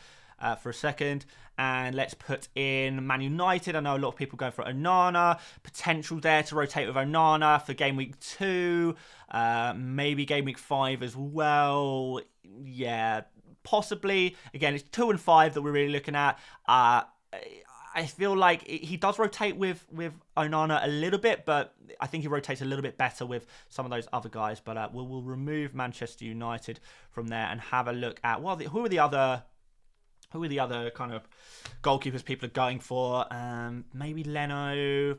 for a second. And let's put in Man United. I know a lot of people going for Onana. Potential there to rotate with Onana for Game Week 2. Maybe Game Week 5 as well. Yeah, possibly. Again, it's 2 and 5 that we're really looking at. I I feel like he does rotate with Onana a little bit, but I think he rotates a little bit better with some of those other guys. But we'll remove Manchester United from there and have a look at who are the other kind of goalkeepers people are going for. Maybe Leno.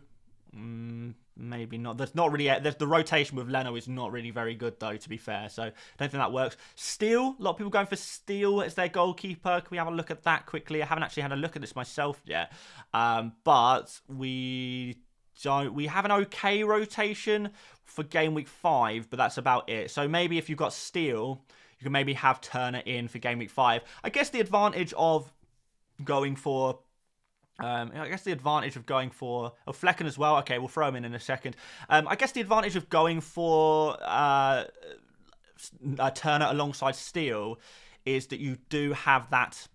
Maybe not. There's not really. The rotation with Leno is not really very good, though, to be fair. So I don't think that works. Steele, a lot of people going for Steele as their goalkeeper. Can we have a look at that quickly? I haven't actually had a look at this myself yet. But we don't. We have an okay rotation for game week 5, but that's about it. So maybe if you've got Steele, you can maybe have Turner in for game week 5. I guess the advantage of going for. Flecken as well. Okay, we'll throw him in a second. I guess the advantage of going for Turner alongside Steele is that you do have that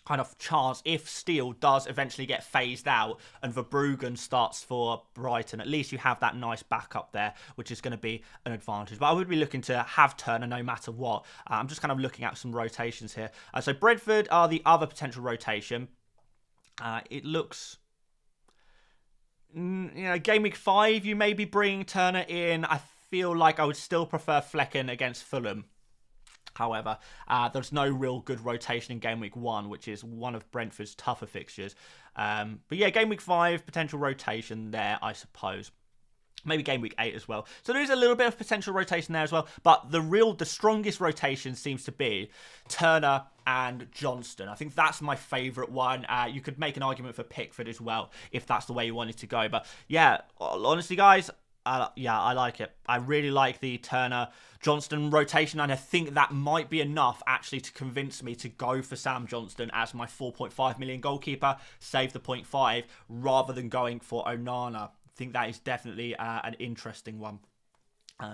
kind of chance if Steele does eventually get phased out and Verbruggen starts for Brighton. At least you have that nice backup there, which is going to be an advantage. But I would be looking to have Turner no matter what. I'm just kind of looking at some rotations here. So Brentford are the other potential rotation. It looks, game week 5, you maybe bring Turner in. I feel like I would still prefer Flecken against Fulham. However, there's no real good rotation in game week 1, which is one of Brentford's tougher fixtures. But yeah, game week 5, potential rotation there, I suppose. Maybe game week 8 as well. So there is a little bit of potential rotation there as well. But the strongest rotation seems to be Turner and Johnston. I think that's my favourite one. You could make an argument for Pickford as well, if that's the way you wanted to go. But yeah, honestly, guys, I like it. I really like the Turner-Johnston rotation, and I think that might be enough actually to convince me to go for Sam Johnston as my 4.5 million goalkeeper, save the 0.5, rather than going for Onana. I think that is definitely an interesting one.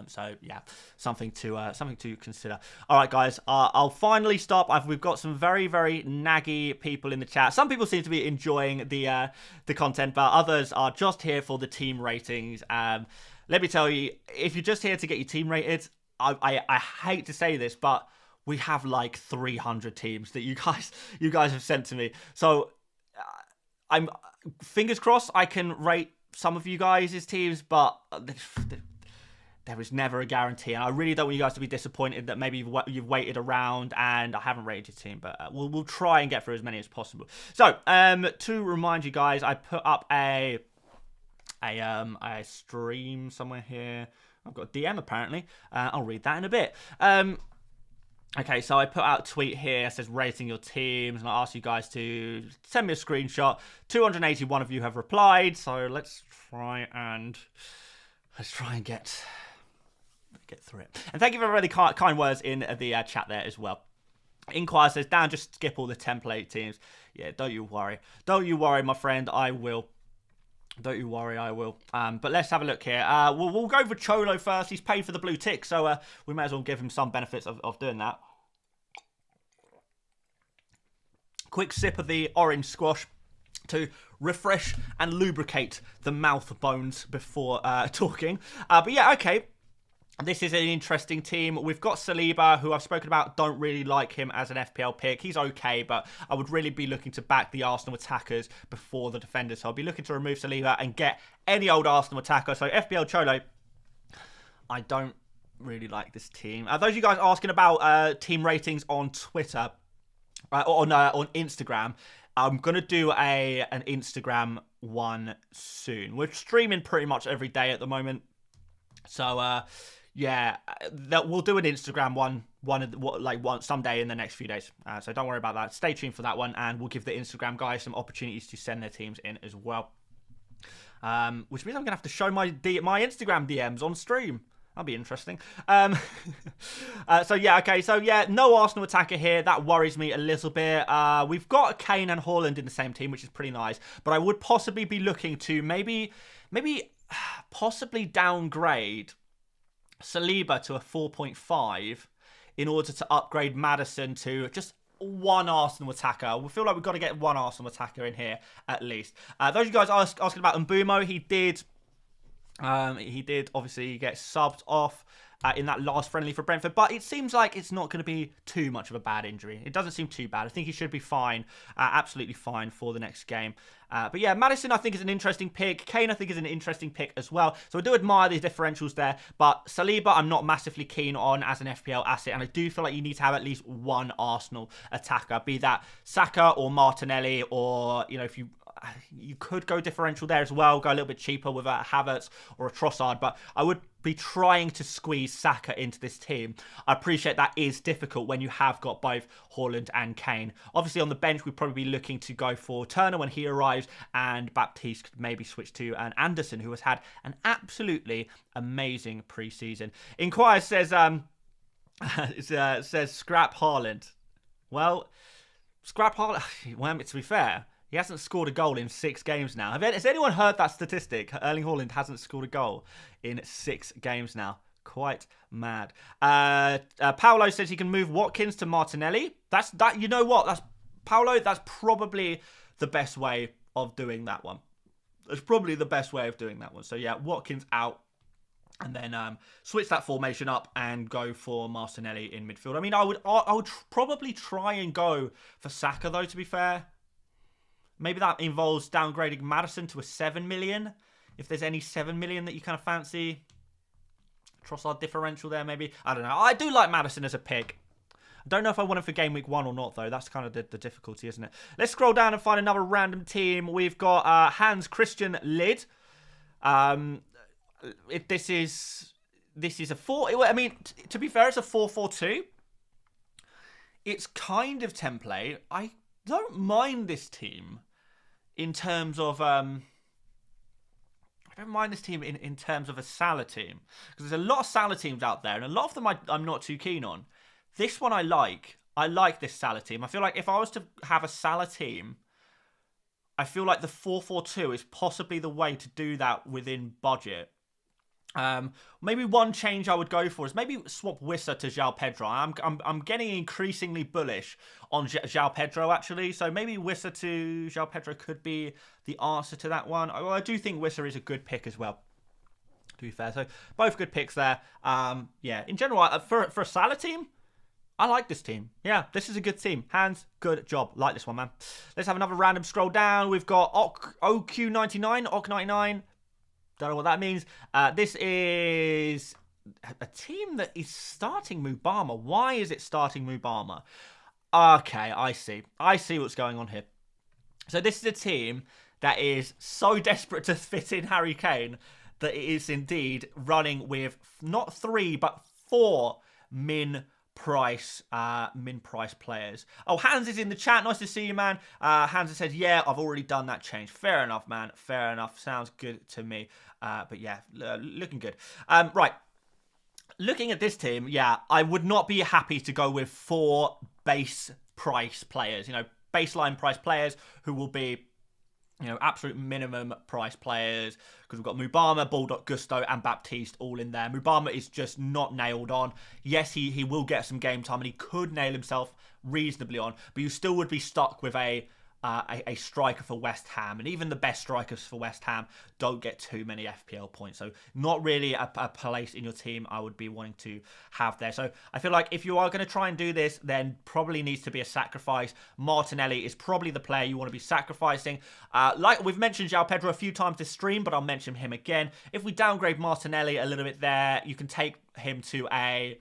So yeah, something to consider. All right, guys, I'll finally stop. We've got some very, very naggy people in the chat. Some people seem to be enjoying the content, but others are just here for the team ratings. Let me tell you, if you're just here to get your team rated, I hate to say this, but we have like 300 teams that you guys have sent to me. So I'm fingers crossed I can rate some of you guys' teams, but there is never a guarantee, and I really don't want you guys to be disappointed that maybe you've waited around and I haven't rated your team, but we'll try and get through as many as possible. So to remind you guys, I put up a stream somewhere here. I've got a DM apparently. I'll read that in a bit. Okay, so I put out a tweet here. It says rating your teams, and I asked you guys to send me a screenshot. 281 of you have replied, so let's try and get through it. And thank you for really kind words in the chat there as well. Inquire says, Dan, just skip all the template teams. Yeah, don't you worry. Don't you worry, my friend. I will. Don't you worry, I will. But let's have a look here. We'll go for Cholo first. He's paid for the blue tick, so we may as well give him some benefits of doing that. Quick sip of the orange squash to refresh and lubricate the mouth bones before talking. But yeah, okay. This is an interesting team. We've got Saliba, who I've spoken about. Don't really like him as an FPL pick. He's okay, but I would really be looking to back the Arsenal attackers before the defenders. So I'll be looking to remove Saliba and get any old Arsenal attacker. So FPL Cholo, I don't really like this team. Those of you guys asking about team ratings on Twitter, on Instagram, I'm going to do an Instagram one soon. We're streaming pretty much every day at the moment. So, yeah, we'll do an Instagram one someday in the next few days. So don't worry about that. Stay tuned for that one, and we'll give the Instagram guys some opportunities to send their teams in as well. Which means I'm gonna have to show my Instagram DMs on stream. That'll be interesting. So yeah, okay. So yeah, no Arsenal attacker here. That worries me a little bit. We've got Kane and Haaland in the same team, which is pretty nice. But I would possibly be looking to maybe possibly downgrade Saliba to a 4.5 in order to upgrade Maddison to just one Arsenal attacker. We feel like we've got to get one Arsenal attacker in here at least. Those of you guys asking about Mbumo, he did obviously get subbed off in that last friendly for Brentford. But it seems like it's not going to be too much of a bad injury. It doesn't seem too bad. I think he should be fine, absolutely fine for the next game. But yeah, Maddison I think is an interesting pick. Kane I think is an interesting pick as well. So I do admire these differentials there. But Saliba I'm not massively keen on as an FPL asset. And I do feel like you need to have at least one Arsenal attacker. Be that Saka or Martinelli, or, you know, if you could go differential there as well. Go a little bit cheaper with a Havertz or a Trossard. But I would be trying to squeeze Saka into this team. I appreciate that is difficult when you have got both Haaland and Kane. Obviously on the bench we'd probably be looking to go for Turner when he arrives, and Baptiste could maybe switch to an Anderson, who has had an absolutely amazing pre-season. Enquiries says says scrap Haaland. Well, scrap Haaland. Well, to be fair, he hasn't scored a goal in 6 games now. Has anyone heard that statistic? Erling Haaland hasn't scored a goal in 6 games now. Quite mad. Paolo says he can move Watkins to Martinelli. You know what? That's probably the best way of doing that one. That's probably the best way of doing that one. So yeah, Watkins out. And then switch that formation up and go for Martinelli in midfield. I mean, I would probably try and go for Saka, though, to be fair. Maybe that involves downgrading Maddison to a 7 million. If there's any 7 million that you kind of fancy. Trossard differential there, maybe. I don't know. I do like Maddison as a pick. I don't know if I want him for game week 1 or not, though. That's kind of the difficulty, isn't it? Let's scroll down and find another random team. We've got Hans Christian Lid. This is a 4. I mean, to be fair, it's a 4-4-2. It's kind of template. I don't mind this team in terms of I don't mind this team in terms of a Salah team, because there's a lot of Salah teams out there, and a lot of them I'm not too keen on. This one I like. I like this Salah team. I feel like if I was to have a Salah team, I feel like the 4-4-2 is possibly the way to do that within budget. Maybe one change I would go for is maybe swap Wissa to João Pedro. I'm getting increasingly bullish on João Pedro, actually. So maybe Wissa to João Pedro could be the answer to that one. I do think Wissa is a good pick as well, to be fair. So both good picks there. Yeah, in general, for a Salah team, I like this team. Yeah, this is a good team. Hans, good job. Like this one, man. Let's have another random scroll down. We've got OQ99. Don't know what that means. This is a team that is starting Mubama. Why is it starting Mubama? Okay, I see. I see what's going on here. So this is a team that is so desperate to fit in Harry Kane that it is indeed running with not 3 but 4 min price players. Oh, Hans is in the chat. Nice to see you, man. Hans has said, yeah, I've already done that change. Fair enough, man. Fair enough. Sounds good to me. But yeah, looking good. Right. Looking at this team, yeah, I would not be happy to go with 4 base price players. You know, baseline price players who will be, you know, absolute minimum price players, because we've got Mubama, Baldock, Gusto, and Baptiste all in there. Mubama is just not nailed on. Yes, he will get some game time, and he could nail himself reasonably on, but you still would be stuck with a striker for West Ham, and even the best strikers for West Ham don't get too many FPL points, so not really a place in your team I would be wanting to have there. So I feel like if you are going to try and do this, then probably needs to be a sacrifice. Martinelli is probably the player you want to be sacrificing. Like we've mentioned João Pedro a few times this stream, but I'll mention him again. If we downgrade Martinelli a little bit there, you can take him to like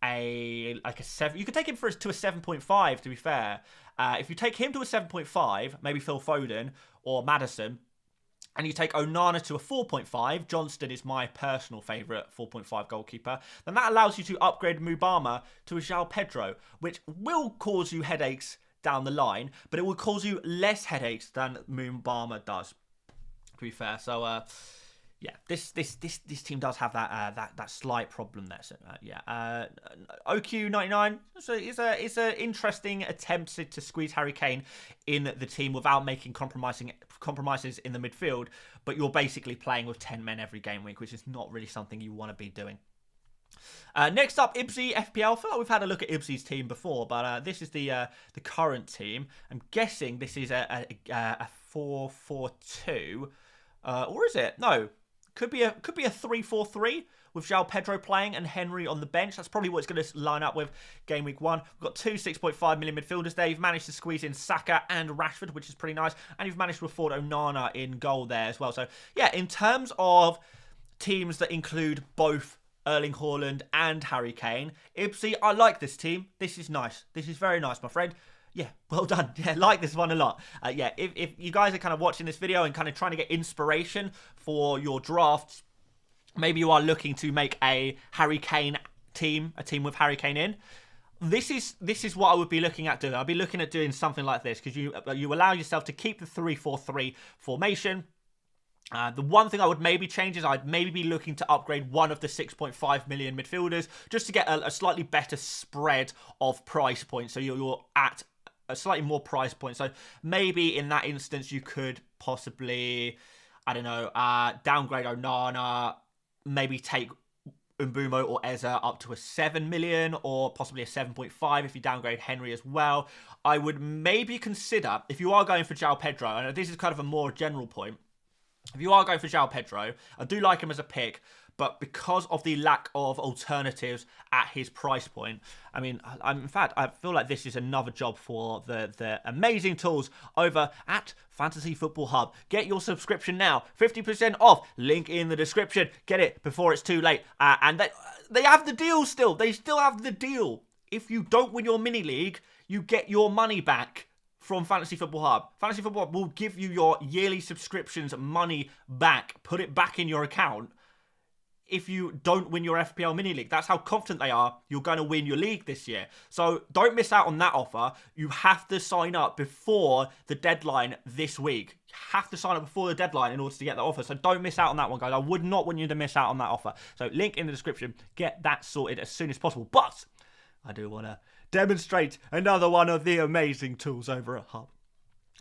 a 7. You could take him to a 7.5, to be fair. If you take him to a 7.5, maybe Phil Foden or Maddison, and you take Onana to a 4.5, Johnston is my personal favourite 4.5 goalkeeper, then that allows you to upgrade Mubama to a João Pedro, which will cause you headaches down the line, but it will cause you less headaches than Mubama does, to be fair. So, yeah, this team does have that slight problem there. So OQ99. So it's an interesting attempt to squeeze Harry Kane in the team without making compromises in the midfield. But you're basically playing with 10 men every game week, which is not really something you want to be doing. Next up, Ibsy FPL. I feel like we've had a look at Ibsy's team before, but this is the current team. I'm guessing this is a 4-4-2, or is it? No. Could be a 3-4-3 with João Pedro playing and Henry on the bench. That's probably what it's going to line up with game week 1. We've got two 6.5 million midfielders there. You've managed to squeeze in Saka and Rashford, which is pretty nice. And you've managed to afford Onana in goal there as well. So, yeah, in terms of teams that include both Erling Haaland and Harry Kane, Ibsy, I like this team. This is nice. This is very nice, my friend. Yeah, well done. Yeah, like this one a lot. Yeah, if you guys are kind of watching this video and kind of trying to get inspiration for your drafts, maybe you are looking to make a Harry Kane team, a team with Harry Kane in. This is what I would be looking at doing. I'd be looking at doing something like this because you allow yourself to keep the 3-4-3 formation. The one thing I would maybe change is I'd maybe be looking to upgrade one of the 6.5 million midfielders just to get a slightly better spread of price points. So you're at a slightly more price point. So maybe in that instance, you could possibly, I don't know, downgrade Onana, maybe take Mbumo or Eze up to a 7 million or possibly a 7.5 if you downgrade Henry as well. I would maybe consider, if you are going for João Pedro, and this is kind of a more general point, if you are going for João Pedro, I do like him as a pick, but because of the lack of alternatives at his price point, I mean, in fact, I feel like this is another job for the amazing tools over at Fantasy Football Hub. Get your subscription now, 50% off, link in the description. Get it before it's too late. And they have the deal still. They still have the deal. If you don't win your mini league, you get your money back from Fantasy Football Hub. Fantasy Football Hub will give you your yearly subscriptions money back, put it back in your account if you don't win your FPL mini league. That's how confident they are you're going to win your league this year. So don't miss out on that offer. You have to sign up before the deadline this week. You have to sign up before the deadline in order to get that offer. So don't miss out on that one, guys. I would not want you to miss out on that offer. So link in the description. Get that sorted as soon as possible. But I do want to demonstrate another one of the amazing tools over at Hub.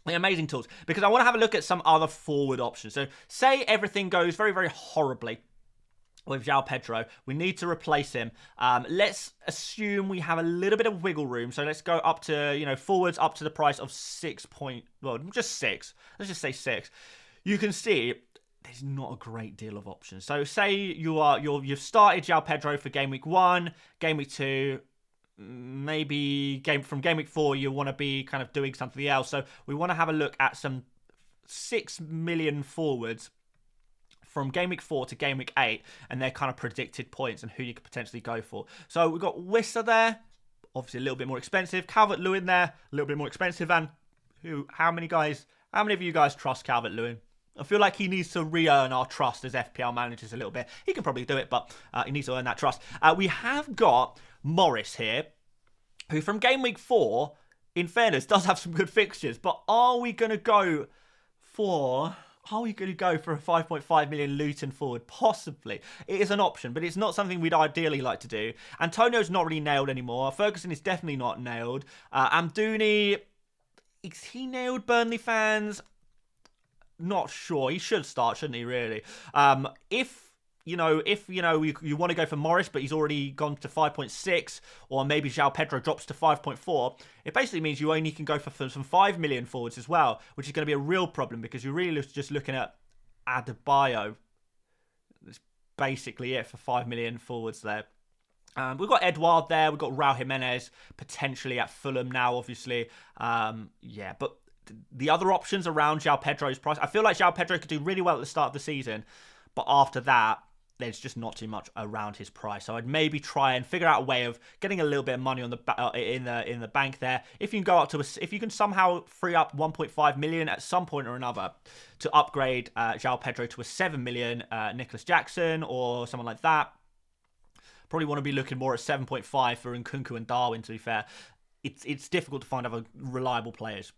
The amazing tools. Because I want to have a look at some other forward options. So say everything goes very, very horribly with João Pedro. We need to replace him. Let's assume we have a little bit of wiggle room. So let's go up to, forwards up to the price of 6 just 6. Let's just say 6. You can see there's not a great deal of options. So say you've started João Pedro for game week 1, game week 2, maybe from game week 4 you want to be kind of doing something else. So we want to have a look at some 6 million forwards from game week 4 to game week 8 and their kind of predicted points and who you could potentially go for. So we've got Wissa there, obviously a little bit more expensive. Calvert-Lewin there, a little bit more expensive. And how many of you guys trust Calvert-Lewin? I feel like he needs to re-earn our trust as FPL managers a little bit. He can probably do it, but he needs to earn that trust. We have got Morris here, who from game week 4, in fairness, does have some good fixtures. But are we going to go for a 5.5 million Luton forward? Possibly. It is an option, but it's not something we'd ideally like to do. Antonio's not really nailed anymore. Ferguson is definitely not nailed. Amdouni, is he nailed, Burnley fans? Not sure. He should start, shouldn't he, really? If you want to go for Morris, but he's already gone to 5.6, or maybe João Pedro drops to 5.4, it basically means you only can go for some 5 million forwards as well, which is going to be a real problem because you're really just looking at Adebayo. That's basically it for 5 million forwards there. We've got Edouard there. We've got Raul Jimenez potentially at Fulham now, obviously. But the other options around João Pedro's price, I feel like João Pedro could do really well at the start of the season, but after that, there's just not too much around his price. So I'd maybe try and figure out a way of getting a little bit of money on in the bank there. If you can go up to if you can somehow free up 1.5 million at some point or another to upgrade João Pedro to a 7 million Nicholas Jackson or someone like that, probably want to be looking more at 7.5 for Nkunku and Darwin. To be fair, it's difficult to find other reliable players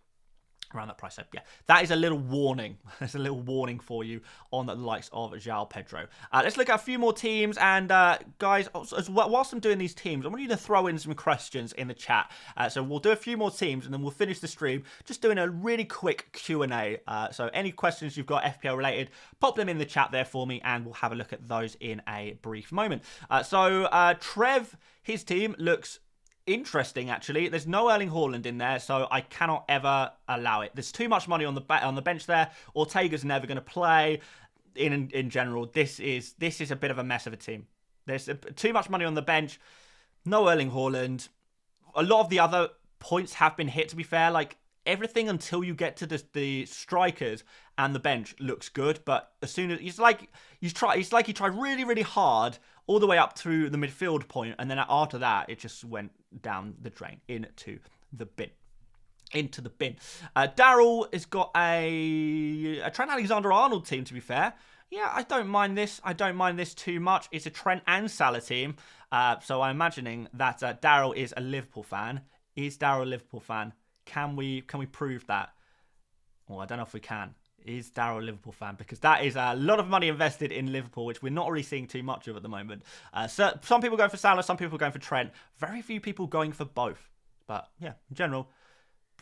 around that price. So yeah, that is a little warning. There's a little warning for you on the likes of João Pedro. Let's look at a few more teams. And guys, whilst I'm doing these teams, I want you to throw in some questions in the chat. So we'll do a few more teams and then we'll finish the stream just doing a really quick Q&A. So any questions you've got FPL related, pop them in the chat there for me and we'll have a look at those in a brief moment. Trev, his team looks interesting, actually. There's no Erling Haaland in there, so I cannot ever allow it. There's too much money on the bench there. Ortega's never going to play. In general, this is a bit of a mess of a team. There's too much money on the bench. No Erling Haaland. A lot of the other points have been hit, to be fair. Like, everything until you get to the strikers and the bench looks good, but as soon as you try really, really hard all the way up through the midfield point, and then after that, it just went down the drain into the bin. Daryl has got a Trent Alexander-Arnold team, to be fair. Yeah, I don't mind this. I don't mind this too much. It's a Trent and Salah team. So I'm imagining that Daryl is a Liverpool fan. Is Daryl a Liverpool fan? Can we prove that? Well, I don't know if we can. Is Daryl a Liverpool fan? Because that is a lot of money invested in Liverpool, which we're not really seeing too much of at the moment. So some people going for Salah, some people going for Trent. Very few people going for both. But yeah, in general,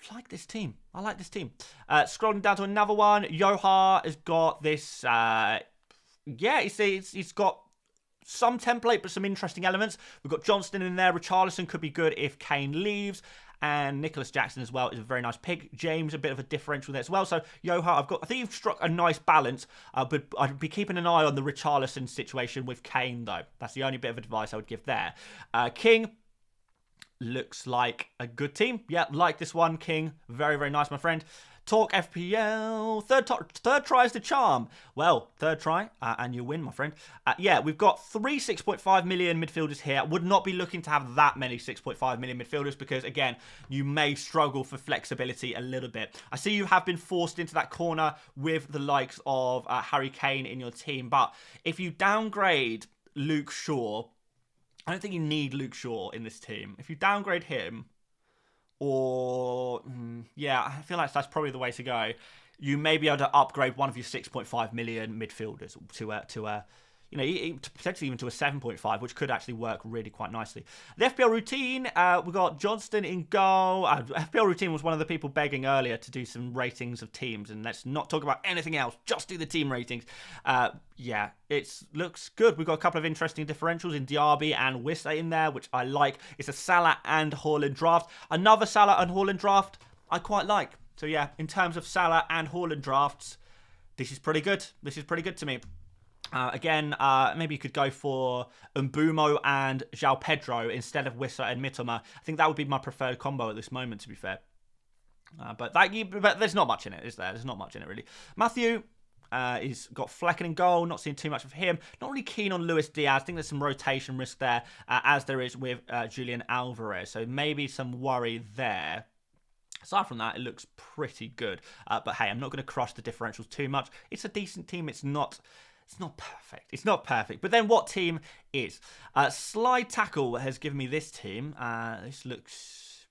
I like this team. Scrolling down to another one. Yoha has got this. He's got some template, but some interesting elements. We've got Johnston in there. Richarlison could be good if Kane leaves. And Nicholas Jackson as well is a very nice pick. James, a bit of a differential there as well. So, Yoha, I think you've struck a nice balance, but I'd be keeping an eye on the Richarlison situation with Kane, though. That's the only bit of advice I would give there. King looks like a good team. Yeah, like this one, King. Very, very nice, my friend. Talk FPL. Third try is the charm. Well, third try, and you win, my friend. We've got 3 6.5 million midfielders here. Would not be looking to have that many 6.5 million midfielders because, again, you may struggle for flexibility a little bit. I see you have been forced into that corner with the likes of Harry Kane in your team, but if you downgrade Luke Shaw, I don't think you need Luke Shaw in this team. If you downgrade him, I feel like that's probably the way to go. You may be able to upgrade one of your 6.5 million midfielders to potentially even to a 7.5, which could actually work really quite nicely. The FPL routine, we've got Johnston in goal. FPL routine was one of the people begging earlier to do some ratings of teams, and let's not talk about anything else, just do the team ratings. It looks good. We've got a couple of interesting differentials in Diaby and Wissa in there, which I like. It's a Salah and Haaland draft. Another Salah and Haaland draft I quite like. So yeah, in terms of Salah and Haaland drafts, this is pretty good. This is pretty good to me. Maybe you could go for Mbumo and João Pedro instead of Wissa and Mitoma. I think that would be my preferred combo at this moment, to be fair. But there's not much in it, is there? There's not much in it, really. Matthew, he's got Flecken in goal. Not seeing too much of him. Not really keen on Luis Diaz. I think there's some rotation risk there, as there is with Julian Alvarez. So maybe some worry there. Aside from that, it looks pretty good. But hey, I'm not going to crush the differentials too much. It's a decent team. It's not perfect. It's not perfect. But then what team is? Slide Tackle has given me this team. This looks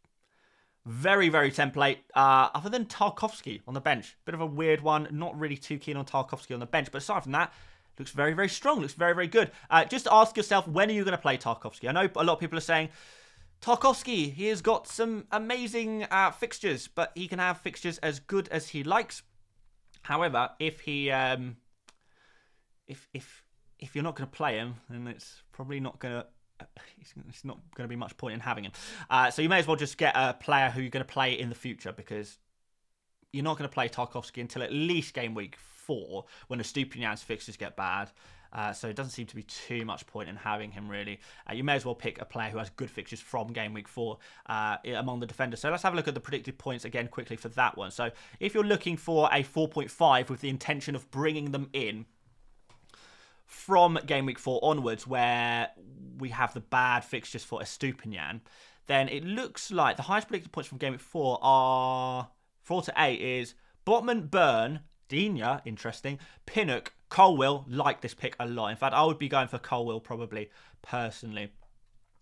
very, very template. Other than Tarkowski on the bench. Bit of a weird one. Not really too keen on Tarkowski on the bench. But aside from that, looks very, very strong. Looks very, very good. Just ask yourself, when are you going to play Tarkowski? I know a lot of people are saying, Tarkowski, he has got some amazing fixtures. But he can have fixtures as good as he likes. However, if he... If you're not going to play him, then it's probably not going to. It's not going to be much point in having him. So you may as well just get a player who you're going to play in the future, because you're not going to play Tarkowski until at least game week 4 when the Stupinian's fixtures get bad. So it doesn't seem to be too much point in having him, really. You may as well pick a player who has good fixtures from game week 4 among the defenders. So let's have a look at the predicted points again quickly for that one. So if you're looking for a 4.5 with the intention of bringing them in from game week 4 onwards, where we have the bad fixtures for Estupinian, then it looks like the highest predicted points from game week 4 are 4 to 8 is Botman, Burn, Digne, interesting, Pinnock, Colwill. Like this pick a lot. In fact, I would be going for Colwill probably personally.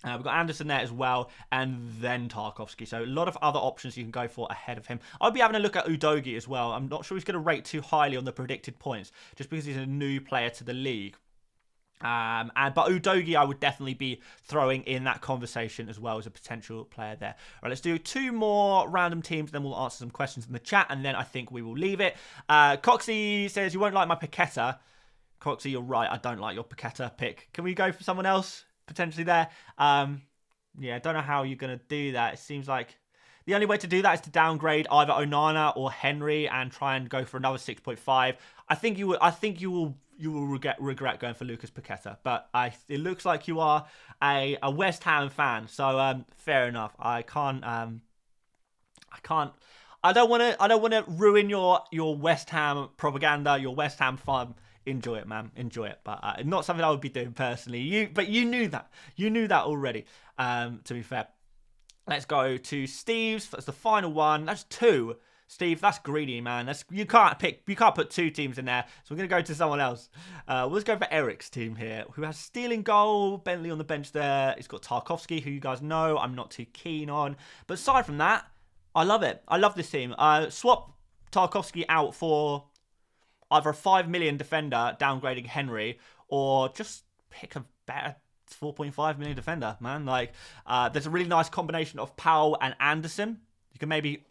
We've got Anderson there as well, and then Tarkowski. So a lot of other options you can go for ahead of him. I'll be having a look at Udogie as well. I'm not sure he's going to rate too highly on the predicted points, just because he's a new player to the league. But Udogie, I would definitely be throwing in that conversation as well as a potential player there. All right, let's do 2 more random teams, then we'll answer some questions in the chat, and then I think we will leave it. Coxie says, you won't like my Paqueta. Coxie, you're right. I don't like your Paqueta pick. Can we go for someone else potentially there? I don't know how you're going to do that. It seems like The only way to do that is to downgrade either Onana or Henry and try and go for another 6.5. I think you will regret going for Lucas Paqueta, but it looks like you are a West Ham fan, so fair enough. I don't want to ruin your West Ham propaganda, your West Ham fun. Enjoy it, man. Enjoy it, but not something I would be doing personally. You knew that. You knew that already. To be fair, let's go to Steve's. That's the final one. That's 2. Steve, that's greedy, man. You can't put 2 teams in there. So we're gonna go to someone else. Let's go for Eric's team here, who has Steele in goal, Bentley on the bench there. He's got Tarkowski, who you guys know I'm not too keen on. But aside from that, I love it. I love this team. Swap Tarkowski out for either a 5 million defender, downgrading Henry, or just pick a better 4.5 million defender, man. Like, there's a really nice combination of Powell and Anderson. You can maybe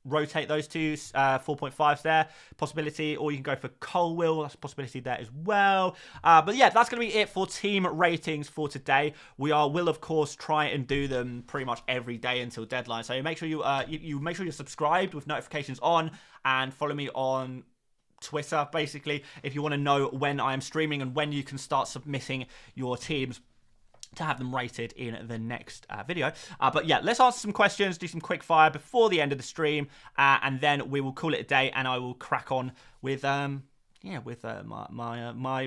rotate those two 4.5s there, possibility, or you can go for Colwill, that's a possibility there as well. But yeah, that's going to be it for team ratings for today. We will of course try and do them pretty much every day until deadline. So make sure you make sure you're subscribed with notifications on, and follow me on Twitter basically if you want to know when I am streaming and when you can start submitting your teams to have them rated in the next video. But yeah, let's answer some questions, do some quick fire before the end of the stream, and then we will call it a day, and I will crack on with my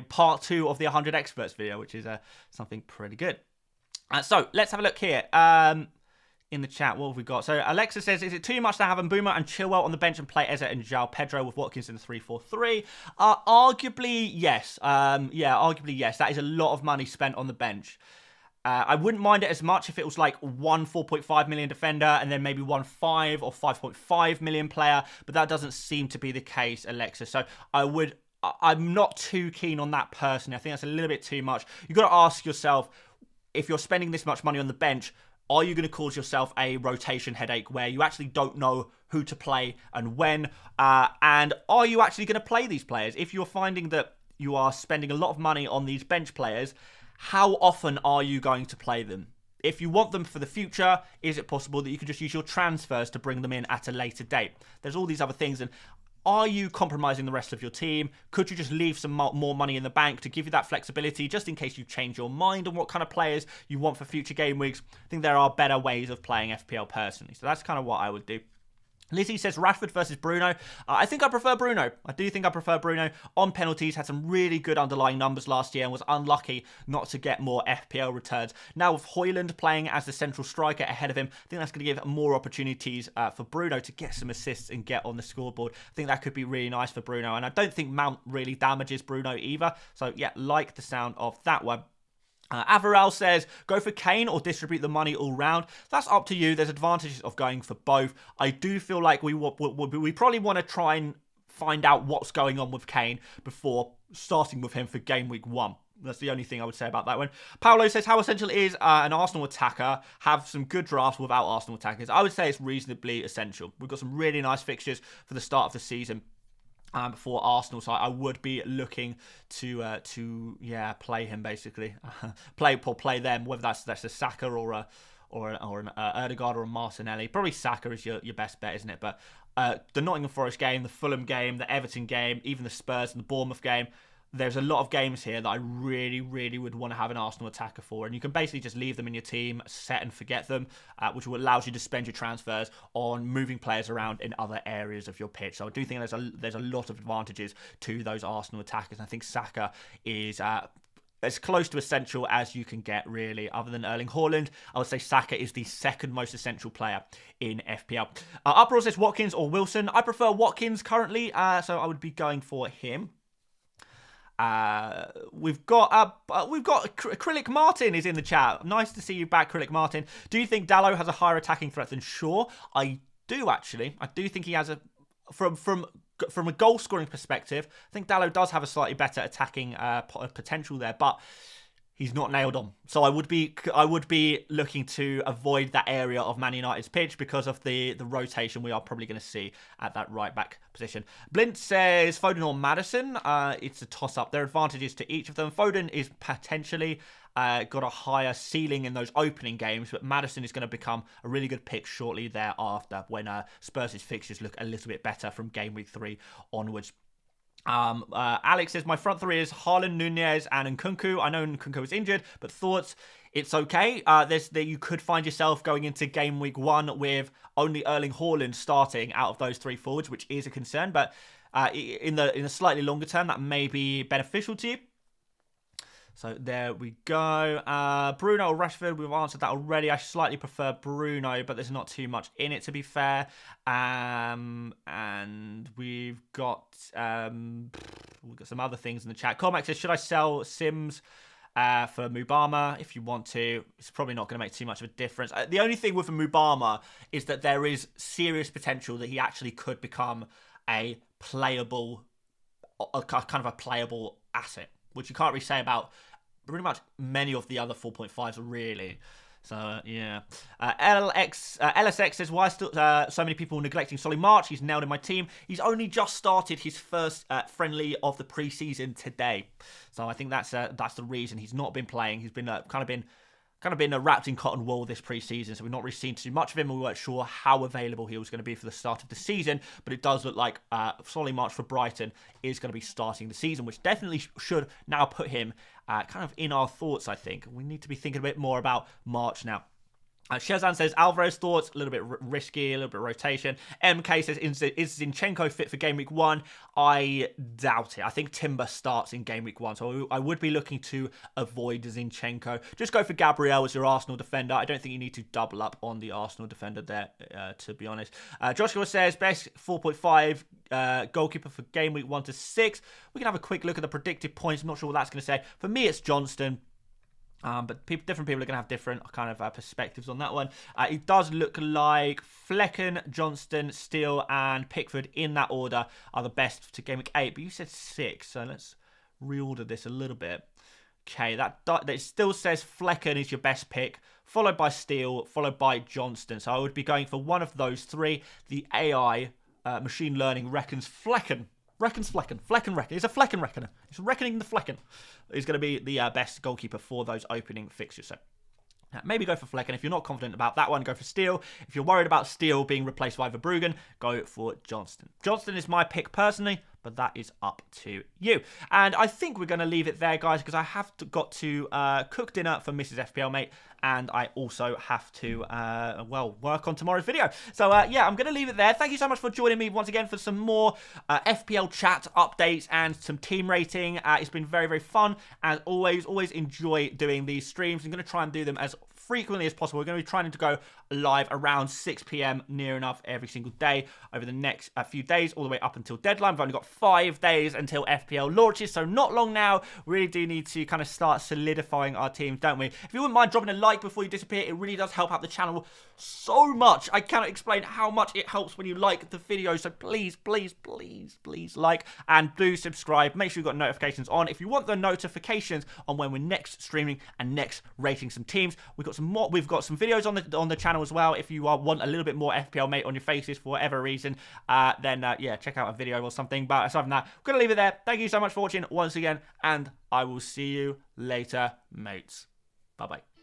part 2 of the 100 experts video, which is something pretty good. So let's have a look here. In the chat, what have we got? So Alexa says, is it too much to have Mbeumo and Chilwell on the bench and play Eze and João Pedro with Watkins in the 3-4-3? Arguably, yes. Arguably, yes. That is a lot of money spent on the bench. I wouldn't mind it as much if it was like one 4.5 million defender and then maybe one 5 or 5.5 million player, but that doesn't seem to be the case, Alexa. So I'm not too keen on that personally. I think that's a little bit too much. You've got to ask yourself, if you're spending this much money on the bench, are you going to cause yourself a rotation headache where you actually don't know who to play and when? And are you actually going to play these players? If you're finding that you are spending a lot of money on these bench players, how often are you going to play them? If you want them for the future, is it possible that you could just use your transfers to bring them in at a later date? There's all these other things. And are you compromising the rest of your team? Could you just leave some more money in the bank to give you that flexibility just in case you change your mind on what kind of players you want for future game weeks? I think there are better ways of playing FPL personally. So that's kind of what I would do. Lizzie says Rashford versus Bruno. I think I prefer Bruno. I do think I prefer Bruno. On penalties, had some really good underlying numbers last year and was unlucky not to get more FPL returns. Now with Højlund playing as the central striker ahead of him, I think that's going to give more opportunities for Bruno to get some assists and get on the scoreboard. I think that could be really nice for Bruno. And I don't think Mount really damages Bruno either. So yeah, like the sound of that one. Averell says, go for Kane or distribute the money all round. That's up to you. There's advantages of going for both. I do feel like we probably want to try and find out what's going on with Kane before starting with him for game week 1. That's the only thing I would say about that one. Paolo says, how essential is an Arsenal attacker? Have some good drafts without Arsenal attackers. I would say it's reasonably essential. We've got some really nice fixtures for the start of the season. For Arsenal, so I would be looking to play him basically, play them, whether that's a Saka or an Ødegaard or a Martinelli. Probably Saka is your best bet, isn't it? But the Nottingham Forest game, the Fulham game, the Everton game, even the Spurs and the Bournemouth game. There's a lot of games here that I really, really would want to have an Arsenal attacker for. And you can basically just leave them in your team, set and forget them, which allows you to spend your transfers on moving players around in other areas of your pitch. So I do think there's a lot of advantages to those Arsenal attackers. And I think Saka is as close to essential as you can get, really. Other than Erling Haaland, I would say Saka is the second most essential player in FPL. Uproar says Watkins or Wilson. I prefer Watkins currently, so I would be going for him. We've got Acrylic Martin is in the chat. Nice to see you back, Acrylic Martin. Do you think Dalot has a higher attacking threat than Shaw? I do actually. I do think he has from a goal scoring perspective. I think Dalot does have a slightly better attacking potential there, but he's not nailed on. So I would be looking to avoid that area of Man United's pitch because of the rotation we are probably going to see at that right back position. Blint says Foden or Maddison. It's a toss up. There are advantages to each of them. Foden is potentially got a higher ceiling in those opening games, but Maddison is going to become a really good pick shortly thereafter when Spurs' fixtures look a little bit better from game week 3 onwards. Alex says, my front three is Haaland, Nunez, and Nkunku. I know Nkunku was injured, but thoughts, it's okay. You could find yourself going into game week 1 with only Erling Haaland starting out of those 3 forwards, which is a concern, but in the slightly longer term, that may be beneficial to you. So there we go. Bruno or Rashford, we've answered that already. I slightly prefer Bruno, but there's not too much in it, to be fair. And we've got some other things in the chat. Cormac says, should I sell Sims for Mubama? If you want to, it's probably not going to make too much of a difference. The only thing with Mubama is that there is serious potential that he actually could become a playable asset, which you can't really say about pretty much many of the other 4.5s, really. So, yeah. LSX says, why still so many people neglecting Solly March? He's nailed in my team. He's only just started his first friendly of the preseason today. So I think that's the reason he's not been playing. He's been kind of been wrapped in cotton wool this preseason, so we've not really seen too much of him. We weren't sure how available he was going to be for the start of the season, but it does look like Solly March for Brighton is going to be starting the season, which definitely should now put him kind of in our thoughts, I think. We need to be thinking a bit more about March now. Shezan says, Alvarez thoughts, a little bit risky, a little bit of rotation. MK says, is Zinchenko fit for game week 1? I doubt it. I think Timber starts in game week 1, so I would be looking to avoid Zinchenko. Just go for Gabriel as your Arsenal defender. I don't think you need to double up on the Arsenal defender there, to be honest. Joshua says, best 4.5 goalkeeper for game week 1 to 6. We can have a quick look at the predicted points. I'm not sure what that's going to say. For me, it's Johnston. But different people are going to have different kind of perspectives on that one. It does look like Flecken, Johnston, Steele, and Pickford in that order are the best to game week 8. But you said 6, so let's reorder this a little bit. Okay, that still says Flecken is your best pick, followed by Steele, followed by Johnston. So I would be going for one of those 3. The AI machine learning reckons Flecken. Flecken. It's a Flecken reckoner. It's reckoning the Flecken. Is going to be the best goalkeeper for those opening fixtures. So maybe go for Flecken. If you're not confident about that one, go for Steele. If you're worried about Steele being replaced by Verbruggen, go for Johnston. Johnston is my pick personally, but that is up to you. And I think we're going to leave it there, guys, because I have got to cook dinner for Mrs. FPL Mate, and I also have to, work on tomorrow's video. So, yeah, I'm going to leave it there. Thank you so much for joining me once again for some more FPL chat updates and some team rating. It's been very, very fun. As always enjoy doing these streams. I'm going to try and do them as frequently as possible. We're going to be trying to go live around 6 p.m. near enough every single day over the next few days, all the way up until deadline. We've only got 5 days until FPL launches, so not long now. We really do need to kind of start solidifying our teams, don't we? If you wouldn't mind dropping a like before you disappear, it really does help out the channel so much. I cannot explain how much it helps when you like the video, so please like and do subscribe. Make sure you've got notifications on if you want the notifications on when we're next streaming and next rating some teams. We've got some videos on the channel as well. If you want a little bit more FPL Mate on your faces for whatever reason, then yeah, check out a video or something. But aside from that, we're going to leave it there. Thank you so much for watching once again, and I will see you later, mates. Bye-bye.